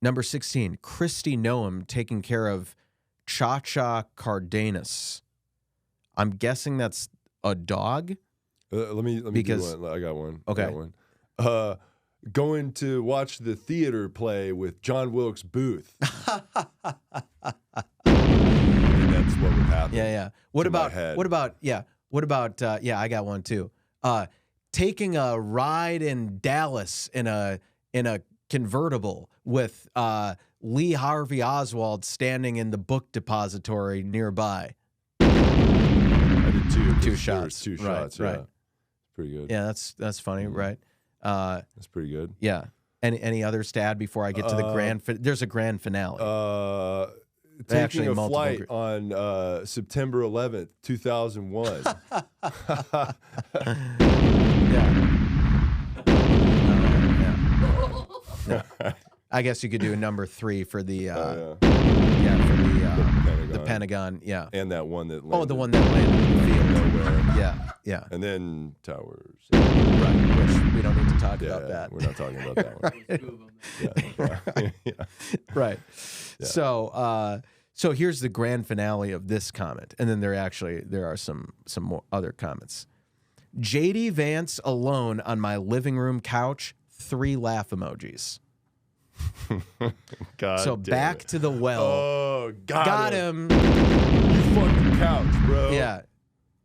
Number 16, Christy Noam taking care of Cha-Cha Cardenas. I'm guessing that's a dog. Let me Because- do one. I got one. Okay. I got one. Going to watch the theater play with John Wilkes Booth. And that's what would happen. Yeah. What to my about head. I got one too. Taking a ride in Dallas in a convertible with Lee Harvey Oswald standing in the book depository nearby. I did two. Two There shots. was two Right, shots. right. Yeah. Pretty good. Yeah, that's funny, right? That's pretty good. Yeah. Any others to add before I get to the grand? There's a grand finale. Actually, Taking a multiple flight on September 11th, 2001. Yeah. I guess you could do a number 3 for the Oh, the Pentagon. Yeah. And that one that landed. Oh, the one that landed in the field. Nowhere. Yeah. And then towers. Right. Which we don't need to talk about Yeah, that. we're not talking about that one. Yeah. Right. So so here's the grand finale of this comment, and then there are some more other comments. JD Vance alone on my living room couch, 3 laugh emojis. God So damn back it. to the well. Oh, Got him. You fucked the couch, bro. Yeah.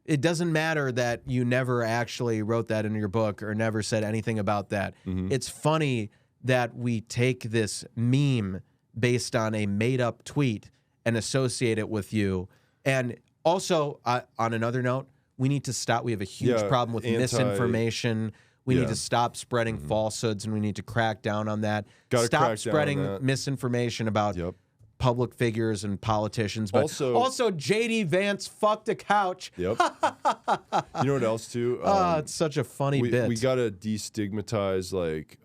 It doesn't matter that you never actually wrote that in your book or never said anything about that. It's funny that we take this meme based on a made-up tweet and associate it with you. And also, on another note, we need to stop. We have a huge problem with misinformation. We need to stop spreading falsehoods, and we need to crack down on that. Stop spreading misinformation about public figures and politicians. But also J.D. Vance fucked a couch. Yep. You know what else, too? It's such a funny bit. We got to destigmatize, like,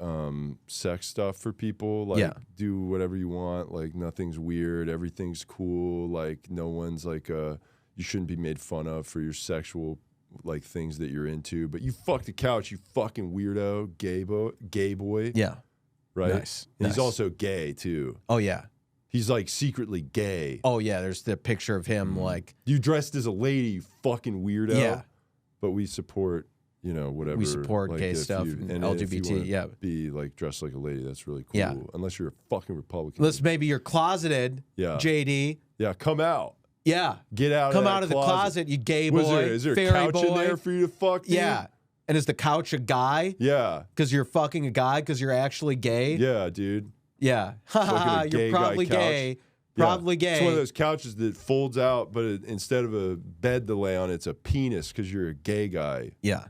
sex stuff for people. Like, do whatever you want. Like, nothing's weird. Everything's cool. Like, no one's, like, you shouldn't be made fun of for your sexual, like, things that you're into. But you fucked a couch, you fucking weirdo, gay boy. Yeah. Right? Nice. And he's also gay, too. Oh, yeah. He's, like, secretly gay. Oh, yeah, there's the picture of him, like... You dressed as a lady, you fucking weirdo. Yeah. But we support, you know, whatever. We support like, gay stuff, and LGBT, if you be, like, dressed like a lady, that's really cool. Yeah. Unless you're a fucking Republican. Unless maybe you're closeted, JD. Yeah, come out. Yeah. Get out Come of out of the closet, you gay boy. Is there a fairy couch boy. in there for you to fuck, dude? Yeah. And is the couch a guy? Yeah. Because you're fucking a guy because you're actually gay? Yeah, dude. Yeah. You're probably gay. Probably gay. It's one of those couches that folds out, but instead of a bed to lay on, it's a penis because you're a gay guy. Yeah.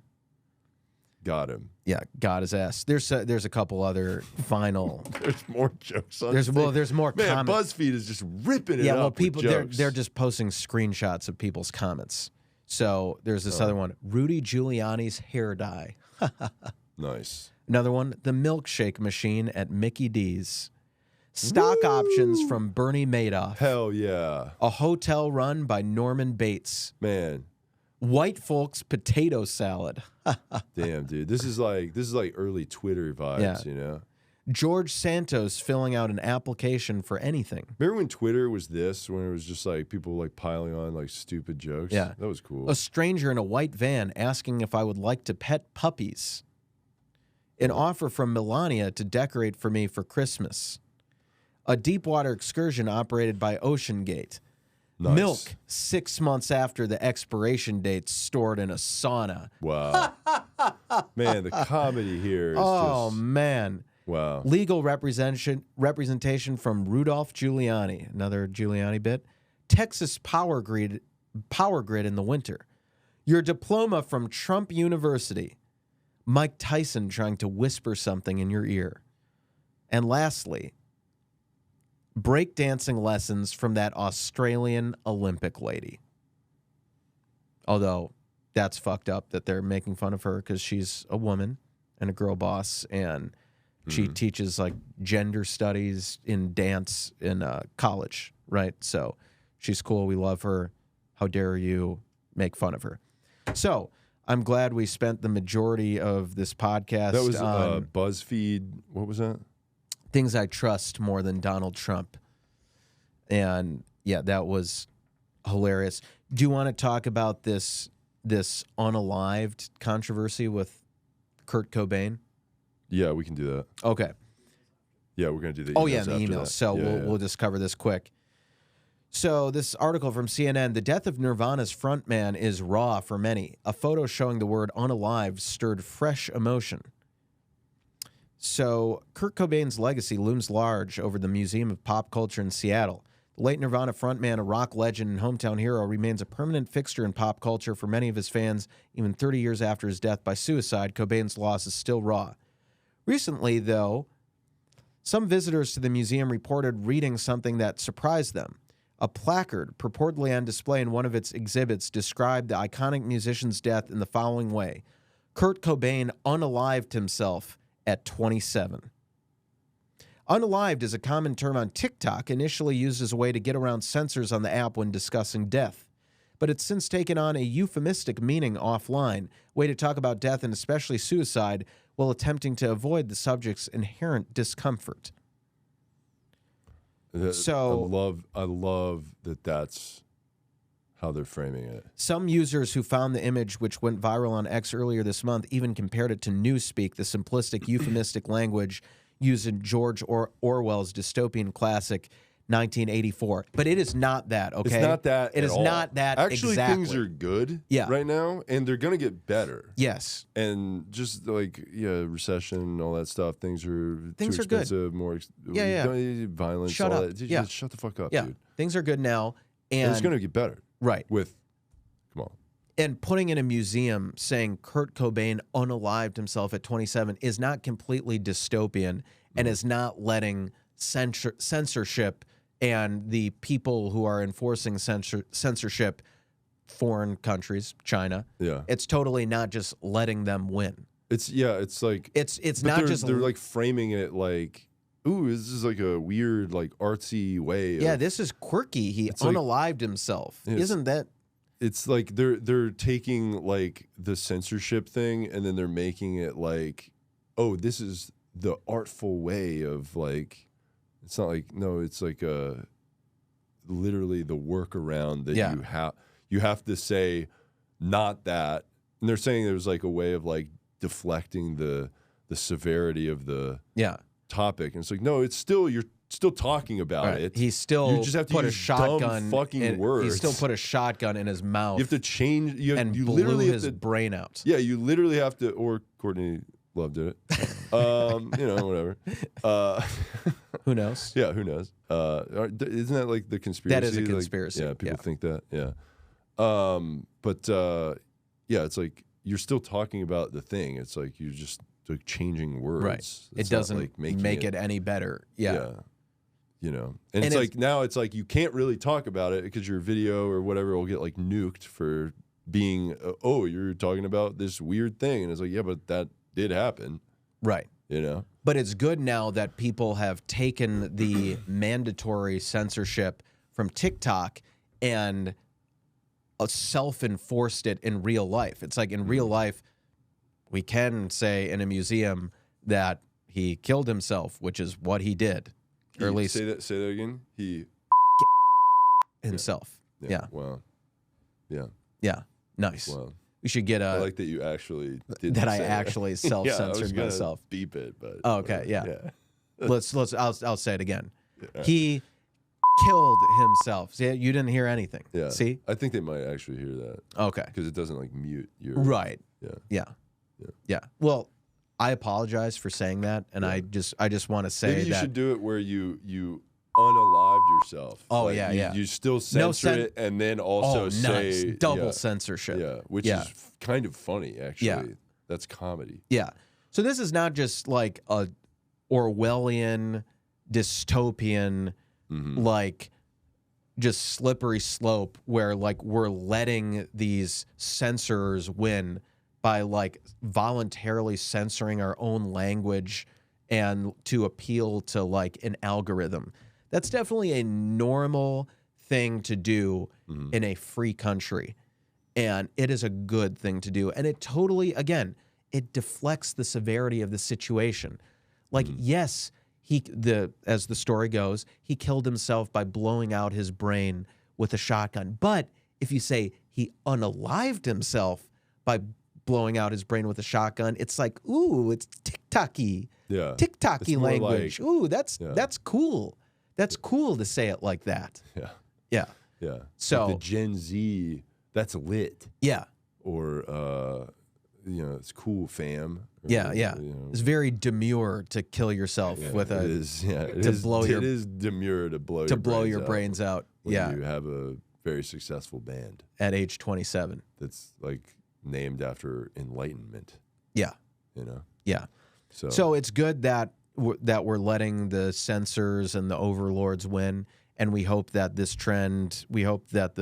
Got him. Yeah, got his ass. There's a couple other final. There's more jokes on there's more Man, comments. BuzzFeed is just ripping it up. Yeah, well, people with they're just posting screenshots of people's comments. So there's this other one, Rudy Giuliani's hair dye. Nice. Another one, the milkshake machine at Mickey D's. Stock options from Bernie Madoff. Hell yeah. A hotel run by Norman Bates. Man. White folks potato salad. Damn, dude. This is like early Twitter vibes, you know? George Santos filling out an application for anything. Remember when Twitter was this, when it was just like people like piling on like stupid jokes? Yeah. That was cool. A stranger in a white van asking if I would like to pet puppies. An offer from Melania to decorate for me for Christmas. A deep water excursion operated by Ocean Gate. Nice. Milk 6 months after the expiration date stored in a sauna. Wow. Man, the comedy here is just... man. Wow. Legal representation from Rudolph Giuliani. Another Giuliani bit. Texas power grid in the winter. Your diploma from Trump University. Mike Tyson trying to whisper something in your ear. And lastly, breakdancing lessons from that Australian Olympic lady. Although that's fucked up that they're making fun of her because she's a woman and a girl boss, and she teaches like gender studies in dance in college, right? So she's cool. We love her. How dare you make fun of her? So I'm glad we spent the majority of this podcast. That was on BuzzFeed. What was that? Things I trust more than Donald Trump. And yeah, that was hilarious. Do you want to talk about this unalived controversy with Kurt Cobain? Yeah, we can do that. Okay. Yeah, we're going to do the emails. Oh, yeah, the after emails. that. So we'll just cover this quick. So this article from CNN, the death of Nirvana's frontman is raw for many. A photo showing the word unalive stirred fresh emotion. So Kurt Cobain's legacy looms large over the Museum of Pop Culture in Seattle. The late Nirvana frontman, a rock legend and hometown hero, remains a permanent fixture in pop culture for many of his fans. Even 30 years after his death by suicide, Cobain's loss is still raw. Recently, though, some visitors to the museum reported reading something that surprised them. A placard purportedly on display in one of its exhibits described the iconic musician's death in the following way. Kurt Cobain unalived himself at 27. Unalived is a common term on TikTok, initially used as a way to get around censors on the app when discussing death. But it's since taken on a euphemistic meaning offline, way to talk about death and especially suicide while attempting to avoid the subject's inherent discomfort. So I love that that's how they're framing it. Some users who found the image, which went viral on X earlier this month, even compared it to Newspeak, the simplistic euphemistic language used in George Orwell's dystopian classic 1984. But it is not that, okay? It's not that It at is all. not that Actually, exactly. things are good Yeah. right now, and they're going to get better. Yes. And just like, recession and all that stuff, things are too good. expensive, more violence, Shut all up. that. Dude, Yeah. just shut the fuck up, Yeah. dude. Things are good now. And it's And going to get better. right. Come on. And putting in a museum saying Kurt Cobain unalived himself at 27 is not completely dystopian and is not letting censorship and the people who are enforcing censorship, foreign countries, China. Yeah. It's totally not just letting them win. It's like It's but not just they're like framing it like, ooh, this is like a weird like artsy way. yeah, of, this is quirky. He It's like- unalived himself. It's- Isn't that? It's like they're taking like the censorship thing and then they're making it like, oh, this is the artful way of like. It's not like no, it's like literally the workaround that you have to say not that, and they're saying there's like a way of like deflecting the severity of the topic, and it's like no, it's still you're still talking about it. He still you just have to put use a shotgun. dumb fucking words. He still put a shotgun in his mouth. You have to change. You blew literally his have to, brain out. Yeah, you literally have to. Or Courtney Love did it. Whatever. Who knows? Yeah, who knows? Isn't that like the conspiracy? That is a Like, conspiracy. yeah, people Yeah. think that. Yeah. It's like you're still talking about the thing. It's like you're just like changing words. Right. It's It not, doesn't like, making make it any better. Yeah. And it's like now it's like you can't really talk about it because your video or whatever will get like nuked for being you're talking about this weird thing, and it's like, yeah, but that did happen. Right. But it's good now that people have taken the mandatory censorship from TikTok and self-enforced it in real life. It's like in real life, we can say in a museum that he killed himself, which is what he did. Or at least say that again. He himself. Yeah. Wow. Yeah. Yeah. Nice. Wow. We should get I like that you actually did that I actually self-censored gonna myself. Beep it, but Okay, yeah. I'll say it again. Yeah. He killed himself. See, you didn't hear anything. Yeah. See? I think they might actually hear that Okay. because it doesn't like mute your Right. Yeah. Yeah. Well, I apologize for saying that, and I just want to say Maybe you that should do it where you unalived yourself. Oh, Like, yeah. You still censor it and then also nice. say Double censorship. Yeah, which is kind of funny actually. Yeah. That's comedy. Yeah. So this is not just like a Orwellian, dystopian, like just slippery slope where like we're letting these censors win by like voluntarily censoring our own language and to appeal to like an algorithm. That's definitely a normal thing to do in a free country. And it is a good thing to do. And it totally, again, it deflects the severity of the situation. Like, yes, as the story goes, he killed himself by blowing out his brain with a shotgun. But if you say he unalived himself by blowing out his brain with a shotgun, it's like, ooh, it's TikTok-y. Yeah. TikTok-y It's more language. like- Ooh, that's cool. That's cool to say it like that. Yeah. Yeah. Yeah. So- like the Gen Z, that's lit. Yeah. Or it's cool, fam. Or, Yeah, yeah. It's very demure to kill yourself with it a is, yeah, it to is, blow it your- is demure to blow your brains out. when Yeah. you have a very successful band At age 27. that's like named after enlightenment. Yeah. Yeah. So it's good that we're letting the censors and the overlords win, and we hope that the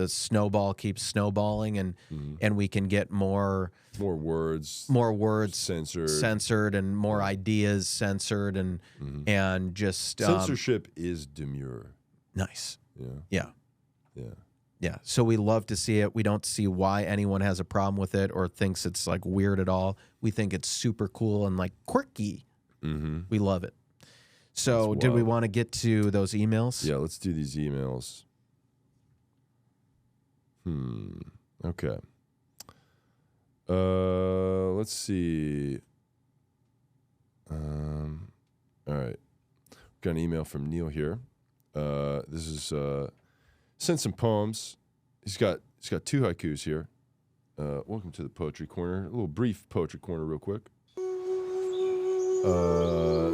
snowball keeps snowballing, and we can get more words censored and more ideas censored and just censorship is demure. nice. Yeah. Yeah. So we love to see it. We don't see why anyone has a problem with it or thinks it's like weird at all. We think it's super cool and like quirky. We love it. So That's did we wild. want to get to those emails? Yeah, let's do these emails. Okay. Let's see. All right. Got an email from Neil here. This is sent some poems. He's got 2 haikus here. Welcome to the Poetry Corner. A little brief Poetry Corner real quick.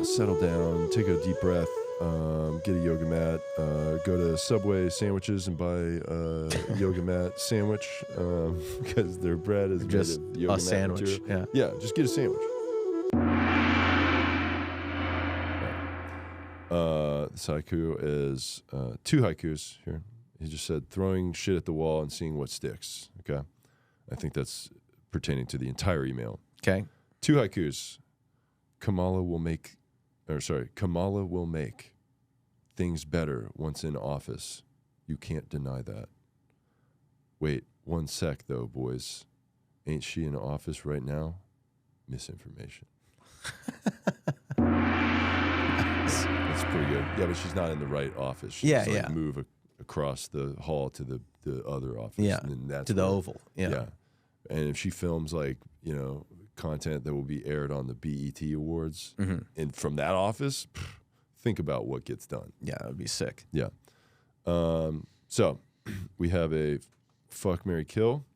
Settle down, take a deep breath, get a yoga mat, go to Subway sandwiches and buy a yoga mat sandwich because their bread is just made of yoga a mat sandwich. material. Yeah. Yeah, just get a sandwich. This haiku is 2 haikus here. He just said, throwing shit at the wall and seeing what sticks. Okay. I think that's pertaining to the entire email. Okay. 2 haikus. Kamala will make things better once in office. You can't deny that. Wait, 1 sec though, boys. Ain't she in office right now? Misinformation. That's pretty good. Yeah, but she's not in the right office. She's move across the hall to the other office. Yeah, and then that's to the where, Oval. Yeah. And if she films content that will be aired on the BET Awards, and from that office, think about what gets done. Yeah, that would be sick. Yeah. So we have a fuck, marry, kill.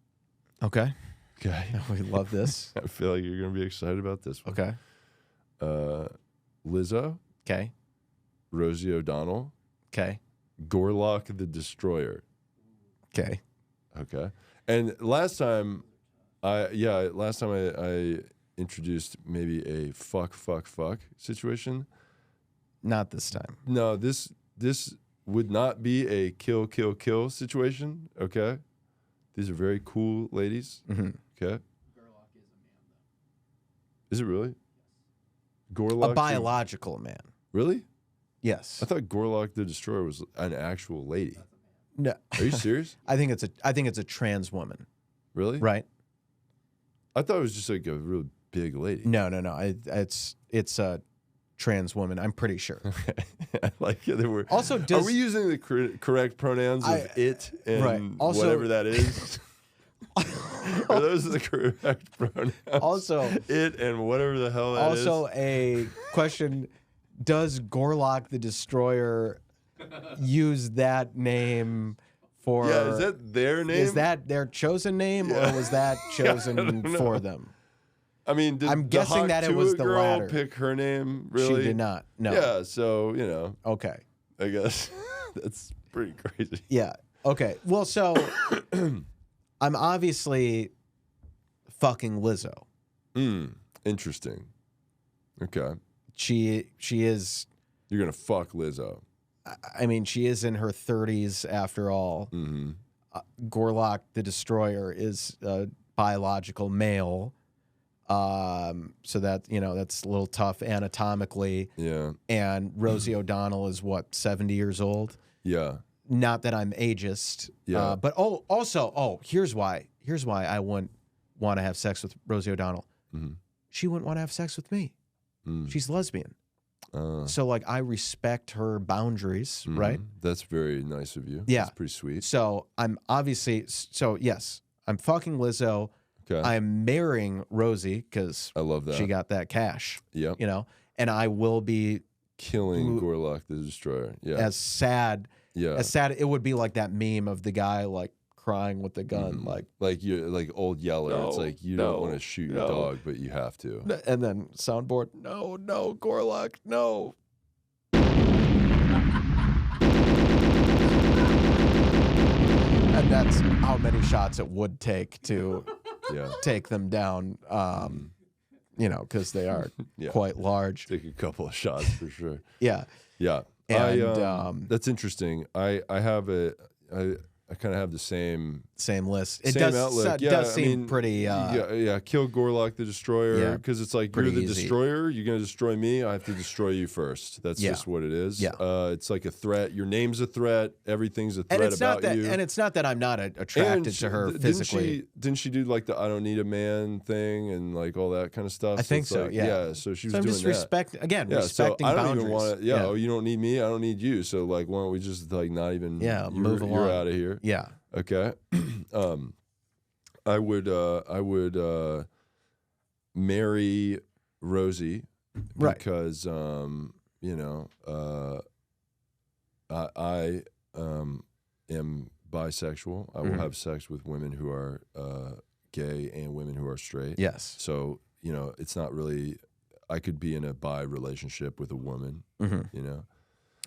Okay. Okay. We love this. I feel like you're gonna be excited about this one. Okay. Lizzo, Okay. Rosie O'Donnell, Okay. Gorlock the Destroyer. Okay. Okay. And last time I introduced maybe a fuck situation. Not this time. No, this would not be a kill situation. Okay. These are very cool ladies. Mm-hmm. Okay. Is it really? Gorlock? A biological man. Really? Yes. I thought Gorlock the Destroyer was an actual lady. No. Are you serious? I think it's a trans woman. Really? Right? I thought it was just like a real big lady. No. It's a trans woman. I'm pretty sure. I like it. Also, are we using the correct pronouns of it and right. Also, whatever that is? Are those the correct pronouns? Also, it and whatever the hell that is. Also, a question: does Gorlock the Destroyer use that name for? Yeah, is that their name? Is that their chosen name, or was that chosen for them? I mean, did I'm guessing that it was the girl latter. Pick her name, really? She did not. No. Yeah, so Okay. I guess that's pretty crazy. Yeah. Okay. Well, so I'm obviously fucking Lizzo. Interesting. Okay. She is. You're gonna fuck Lizzo. I mean, she is in her 30s after all. Mm-hmm. Gorlock the Destroyer is a biological male. So that, that's a little tough anatomically. Yeah. And Rosie O'Donnell is what, 70 years old? Yeah. Not that I'm ageist. Yeah. But here's why I wouldn't want to have sex with Rosie O'Donnell. Mm-hmm. She wouldn't want to have sex with me. She's lesbian. So like I respect her boundaries, right? That's very nice of you. Yeah. That's pretty sweet. So I'm yes, I'm fucking Lizzo. Okay. I'm marrying Rosie because I love that. she got that cash. Yep. And I will be killing Gorlock the Destroyer. Yeah. as sad Yeah. it would be like that meme of the guy like crying with the gun, like you're like Old Yeller. No, it's like you don't want to shoot your dog, but you have to. and then soundboard, no, Gorlock, no. And that's how many shots it would take to take them down, because they are quite large. Take a couple of shots for sure. Yeah. Yeah. And that's interesting. I kind of have the same list. It same does outlook. does seem pretty. Kill Gorlock the Destroyer because it's like you're the easy. destroyer. You're gonna destroy me. I have to destroy you first. That's just what it is. Yeah. It's like a threat. Your name's a threat. Everything's a threat about you. And it's not that I'm not attracted to her physically. Didn't she do like the I don't need a man thing and like all that kind of stuff? I think so. Like, yeah. So she was I'm doing just that. respecting So I don't even want to. Yeah. Oh, you don't need me. I don't need you. So like, why don't we just like not even? Move along. You're out of here. Yeah. Okay. I would marry Rosie because I am bisexual. I will have sex with women who are gay and women who are straight. Yes. So, you know, it's not really, I could be in a bi relationship with a woman, you know?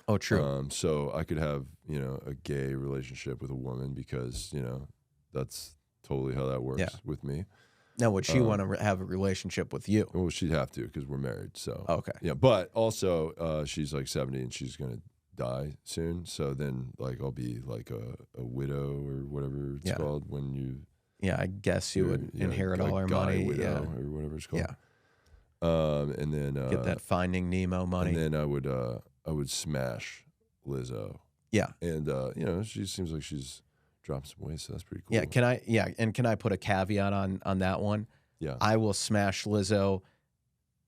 Oh, true. So I could have, you know, a gay relationship with a woman because, you know, that's totally how that works with me. Now, would she want to have a relationship with you? Well, she'd have to because we're married. So, Okay. Yeah. But also, she's like 70 and she's going to die soon. So then, like, I'll be like a widow or whatever it's called when you. Yeah, I guess you would inherit all our money. Widow or whatever it's called. Yeah. And then Get that Finding Nemo money. And then I would smash Lizzo. Yeah. And you know, she seems like she's dropped some weight, so that's pretty cool. Yeah, can I put a caveat on that one? Yeah. I will smash Lizzo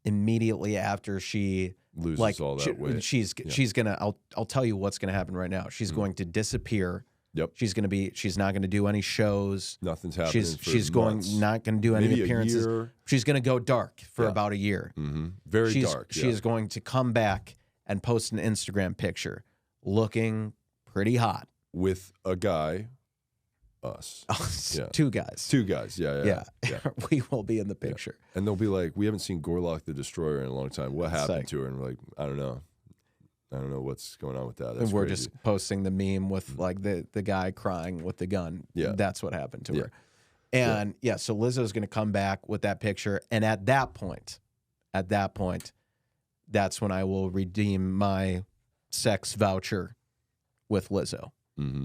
immediately after she loses all that weight. She's gonna I'll tell you what's gonna happen right now. She's going to disappear. Yep. She's not gonna do any shows. Nothing's happening. She's months. not gonna do any Maybe appearances. A year. She's gonna go dark for about a year. Very dark. She is going to come back and post an Instagram picture looking pretty hot. With a guy, us. Two guys. Two guys, yeah. We will be in the picture. And they'll be like, we haven't seen Gorlock the Destroyer in a long time. What happened to her? And we're like, I don't know. I don't know what's going on with that. That's and we're crazy. just posting the meme with like the guy crying with the gun. Yeah. That's what happened to her. And so Lizzo's going to come back with that picture. And at that point, that's when I will redeem my sex voucher with Lizzo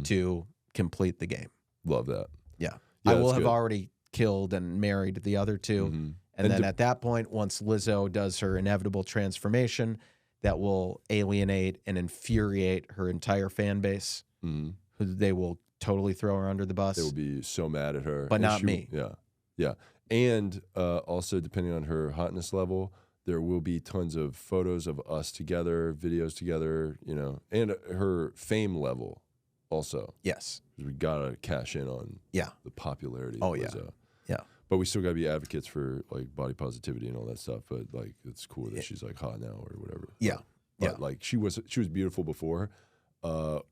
to complete the game. Love that. Yeah. Yeah, I will that's have good. already killed and married the other two. And then at that point, once Lizzo does her inevitable transformation, that will alienate and infuriate her entire fan base. Who they will totally throw her under the bus. They will be so mad at her. But not me. Yeah. And also, depending on her hotness level, there will be tons of photos of us together, videos together, you know, and her fame level also. Yes. We got to cash in on the popularity of Lizzo. Yeah. But we still got to be advocates for like body positivity and all that stuff. But like, it's cool that she's like hot now or whatever. Yeah. But like, she was beautiful before. But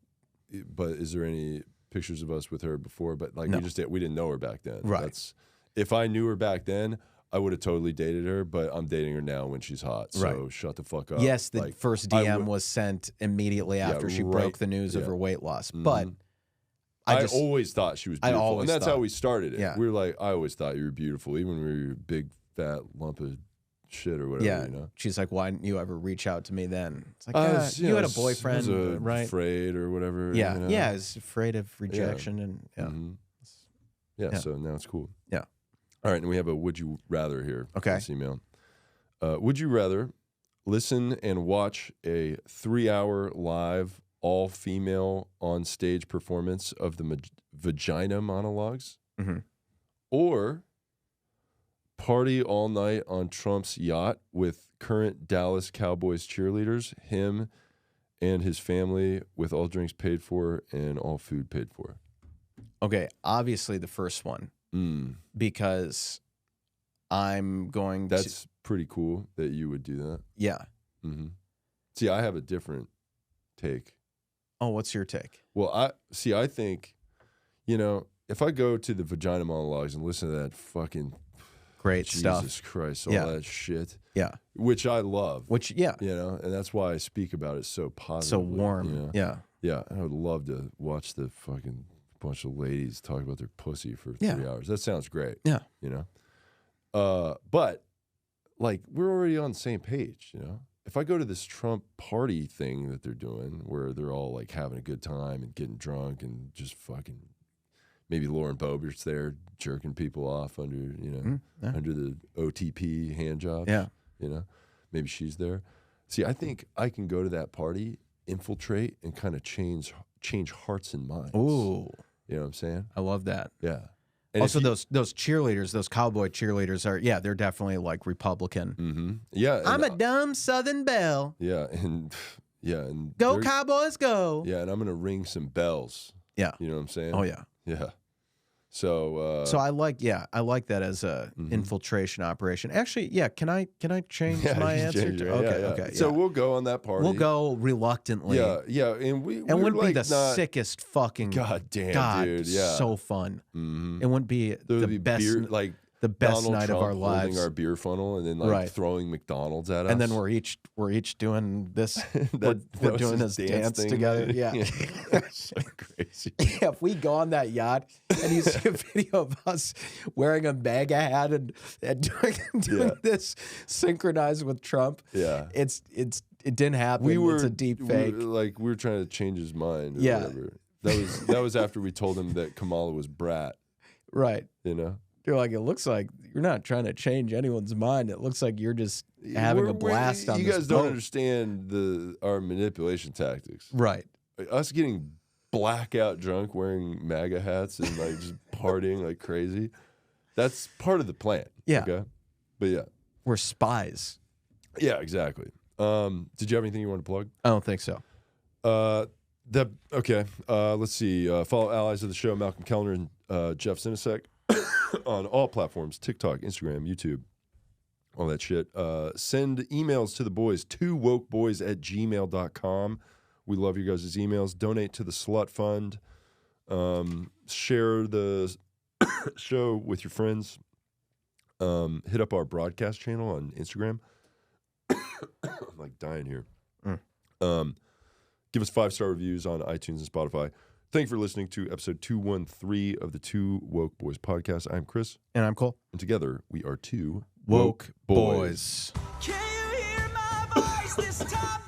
is there any pictures of us with her before? But like, we didn't know her back then. Right. If I knew her back then, I would have totally dated her. But I'm dating her now when she's hot. So shut the fuck up. Yes, the first DM was sent immediately after she broke the news of her weight loss. But I always thought she was beautiful, and that's how we started it. Yeah. We were like, I always thought you were beautiful, even when you were a big fat lump of shit or whatever. Yeah, you know? She's like, why didn't you ever reach out to me then? It's like, you had a boyfriend, I was right? afraid or whatever. Yeah, you know? I was afraid of rejection, and So now it's cool. Yeah. All right, and we have a would you rather here. Okay. This email. Would you rather listen and watch a 3-hour live all-female on-stage performance of the vagina monologues, or party all night on Trump's yacht with current Dallas Cowboys cheerleaders, him and his family, with all drinks paid for and all food paid for? Okay, obviously the first one, because I'm going to... That's pretty cool that you would do that. Yeah. See, I have a different take. Oh, what's your take? Well, I think, you know, if I go to the vagina monologues and listen to that fucking great stuff, Jesus Christ, all that shit, which I love, you know, and that's why I speak about it so positively, so warm, you know? Yeah. I would love to watch the fucking bunch of ladies talk about their pussy for 3 hours. That sounds great. Yeah, you know, but like we're already on the same page, you know. If I go to this Trump party thing that they're doing where they're all like having a good time and getting drunk and just fucking, maybe Lauren Boebert's there jerking people off under, you know, under the OTP hand jobs. Yeah. You know, maybe she's there. See, I think I can go to that party, infiltrate, and kind of change hearts and minds. Ooh. You know what I'm saying? I love that. Yeah. And also, those cheerleaders, those cowboy cheerleaders are, they're definitely like Republican. Yeah. I'm a dumb Southern belle. Yeah. And go Cowboys, go. Yeah. And I'm going to ring some bells. Yeah. You know what I'm saying? Oh, yeah. Yeah. So So I like that as a infiltration operation. Actually, yeah. Can I change yeah, my you answer? change To, it, okay, yeah. okay. So yeah. we'll go on that party. We'll go reluctantly. Yeah, and It wouldn't like be the sickest fucking. God damn, dude. Yeah, so fun. Mm-hmm. It wouldn't be There would the be best. beer, like the best Donald night Trump of our holding lives. our beer funnel and then like Right. throwing McDonald's at us. And then we're each doing this. that we're was doing his this dance thing. together. Yeah. So crazy. Yeah, if we go on that yacht and you see a video of us wearing a MAGA hat and doing this synchronized with Trump, Yeah. it didn't happen. It's a deep fake. We were trying to change his mind. Or Yeah. whatever. That was after we told him that Kamala was brat. Right. You know. You're like, it looks like you're not trying to change anyone's mind. It looks like you're just having a blast on you this guys boat. don't understand our manipulation tactics. Right. Us getting blackout drunk wearing MAGA hats and like just partying like crazy. That's part of the plan. Yeah. Okay. But yeah. We're spies. Yeah, exactly. Did you have anything you want to plug? I don't think so. Okay. Let's see. Follow allies of the show, Malcolm Kellner and Jeff Zinasek on all platforms, TikTok, Instagram, YouTube, all that shit. Send emails to the boys, TooWokeBoys@gmail.com. We love you guys' emails. Donate to the Slut Fund. Share the show with your friends. Hit up our broadcast channel on Instagram. I'm like dying here. Give us 5-star reviews on iTunes and Spotify. Thank you for listening to episode 213 of the Two Woke Boys podcast. I'm Chris. And I'm Cole. And together we are Two Woke Boys. Can you hear my voice this time?